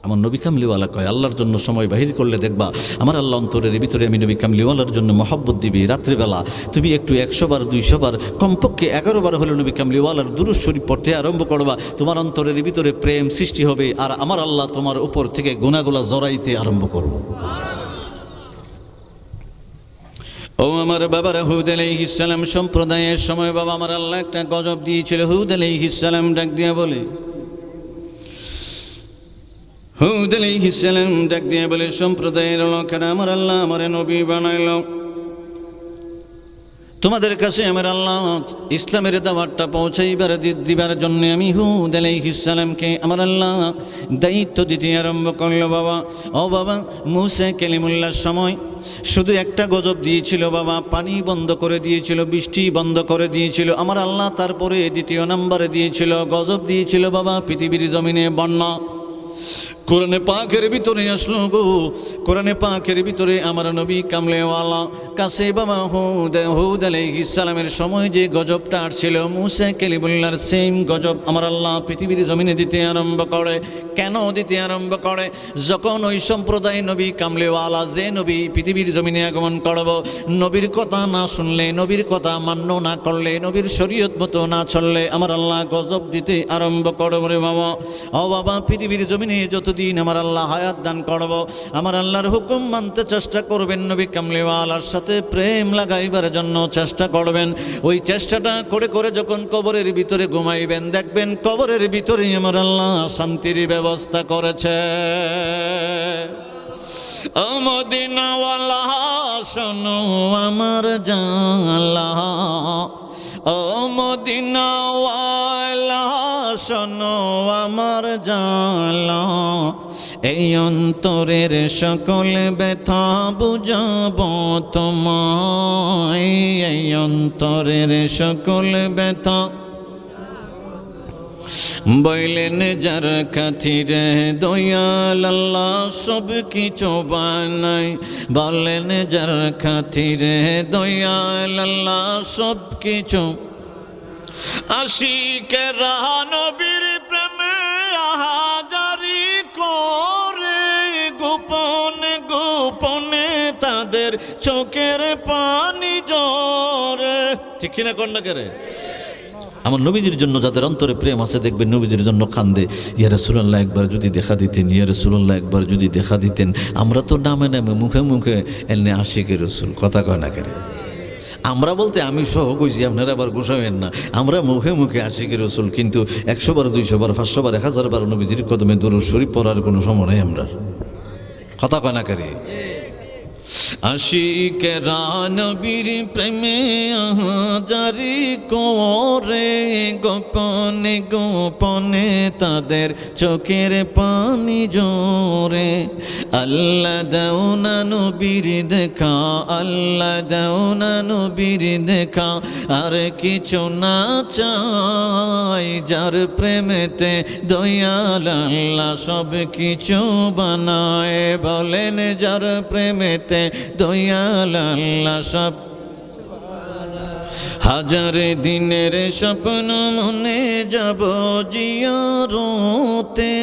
আমার নবী কামলিওয়ালা কয়, আল্লাহর জন্য সময় বাহির করলে দেখবা আমার আল্লাহ অন্তরের ভিতরে আমি নবী কামলিওয়ালার জন্য মহব্বত দিবি। রাত্রিবেলা তুমি একটু 100 বার 200 বার, কমপক্ষে 11 বার হলে নবী কামলিওয়ালার দুরূদ শরীফ পড়তে আরম্ভ করবা। তোমার অন্তরের ভিতরে প্রেম সৃষ্টি হবে, আর আমার আল্লাহ তোমার উপর থেকে গুনাহগুলো জড়াইতে আরম্ভ করব। ও আমার বাবার হুদ আলাইহিস সালাম সম্প্রদায়ের সময় বাবা আমার আল্লাহ একটা গজব দিয়েছিল। হুদ আলাইহিস সালাম ডাক দিয়া বলে, হুদ আলাইহিস সালাম ডাক দিয়া বলে, সম্প্রদায়ের লোকেরা আমার আল্লাহ আমারে নবী বানাইল, তোমাদের কাছে আমার আল্লাহ ইসলামের দাওয়াতটা পৌঁছাইবার দিবার জন্য আমি হুদ আলাইহিস সালামকে আমার আল্লাহ দায়িত্ব দিতে আরম্ভ করলো বাবা। ও বাবা, মুসা কালিমুল্লাহর সময় শুধু একটা গজব দিয়েছিল বাবা, পানি বন্ধ করে দিয়েছিল, বৃষ্টি বন্ধ করে দিয়েছিল আমার আল্লাহ। তারপরে দ্বিতীয় নম্বরে দিয়েছিল, গজব দিয়েছিল বাবা, পৃথিবীর জমিনে বন্যা। কোরআনে পাকের ভিতরে আসলো গো, কোরআনে পাকের ভিতরে আমার নবী কামলেওয়ালা কাছে বাবা হুদ আলাইহিস সালামের সময় যে গজবটা আসছিল মুসা কালিমুল্লাহর সেম গজব আমার আল্লাহ পৃথিবীর জমিনে দিতে আরম্ভ করে। কেন দিতে আরম্ভ করে? যখন ওই সম্প্রদায় নবী কামলেওয়ালা যে নবী পৃথিবীর জমিনে আগমন করব, নবীর কথা না শুনলে, নবীর কথা মান্য না করলে, নবীর শরীয়ত মতো না চললে আমার আল্লাহ গজব দিতে আরম্ভ করব রে বাবা। ও বাবা, পৃথিবীর জমিনে যতদিন আমার আল্লাহ হায়াত দান করব, আমার আল্লাহর হুকুম মানতে চেষ্টা করবেন, নবী কামলেওয়ালার সাথে প্রেম লাগাইবার জন্য চেষ্টা করবেন। ওই চেষ্টাটা করে করে যখন কবরের ভিতরে ঘুমাইবেন, দেখবেন কবরের ভিতরে আমার আল্লাহ শান্তির ব্যবস্থা করেছে। ও মদিনাওয়ালা শোনো আমার জালা, ও মদিনাওয়ালা শোনো আমার জালা, এই অন্তরের সকল ব্যথা বুঝাবো তোমায়, এই অন্তরের সকল ব্যথা বইলেন যার খাতিরে দয়াল আল্লাহ সব কিছু বানাই, বলেন যার খাতিরে দয়াল আল্লাহ সব কিছু। আশিকেরা নবীর প্রেমে আহাজারি করে, গোপনে গোপনে তাদের চোখের পানি ঝরে। ঠিক কিনা কন্যা করে আমার নবীজির জন্য যাদের অন্তরে প্রেম আছে দেখবেন নবীজির জন্য কান্দে, ইয়া রাসূলুল্লাহ একবার যদি দেখা দিতেন, ইয়া রাসূলুল্লাহ একবার যদি দেখা দিতেন। আমরা তো নামে নামে মুখে মুখে এনে আশিকের রাসূল কথা কয় না করে। আমরা বলতে আমি সহ কইছি, আপনারা আবার গোসাবেন না। আমরা মুখে মুখে আশিকের রাসূল, কিন্তু 100 বার 200 বার 500 বার 1000 বার নবীজির কদমে দরুদ শরীফ পড়ার কোনো সময় নেই। আমরা কথা কয় না করে। আশিকেরা নবীর প্রেমে আহাজারি করে, গোপনে গোপনে তাদের চোখের পানি ঝরে। আল্লাহ দাও না নবীর দেখা, আল্লাহ দাও না নবীর দেখা, আর কিছু না চাই, যার প্রেমেতে দয়াল আল্লাহ সব কিছু বানায়। বলেন যার প্রেমেতে দয়াল আল্লাহ সব। হাজার দিনের স্বপ্ন মনে যাব জিয়ারতে,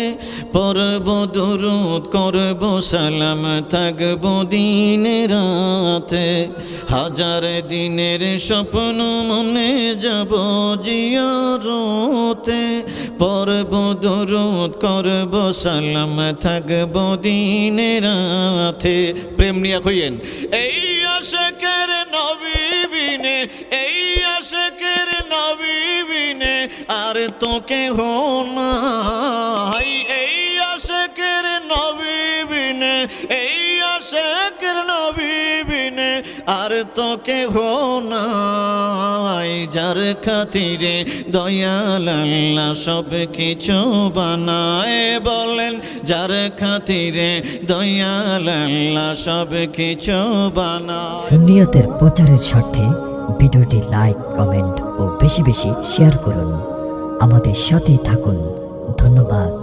পড়ব দুরূদ করব সালাম থাকব দিন রাতে। হাজার দিনের স্বপ্ন মনে যাব জিয়ারতে, পড়ব দুরূদ করব সালাম থাকব দিন রাতে। প্রেম নিয়া কইয়েন এই আশিকের নবী বিনে, এই আশিকের নবী বিনে আর তো কেহ নাই, এই আশিকের নবী বিনে, এই আশিকের নবী বিনে আর তো কেহ নাই, যার খাতিরে দয়াল আল্লাহ সব কিছু বানায়। বলেন যার খাতিরে দয়াল আল্লাহ সব কিছু বানায়। সুন্নিয়তের প্রচারের স্বার্থে ভিডিওটি লাইক, কমেন্ট ও বেশি বেশি শেয়ার করুন। আমাদের সাথে থাকুন। ধন্যবাদ।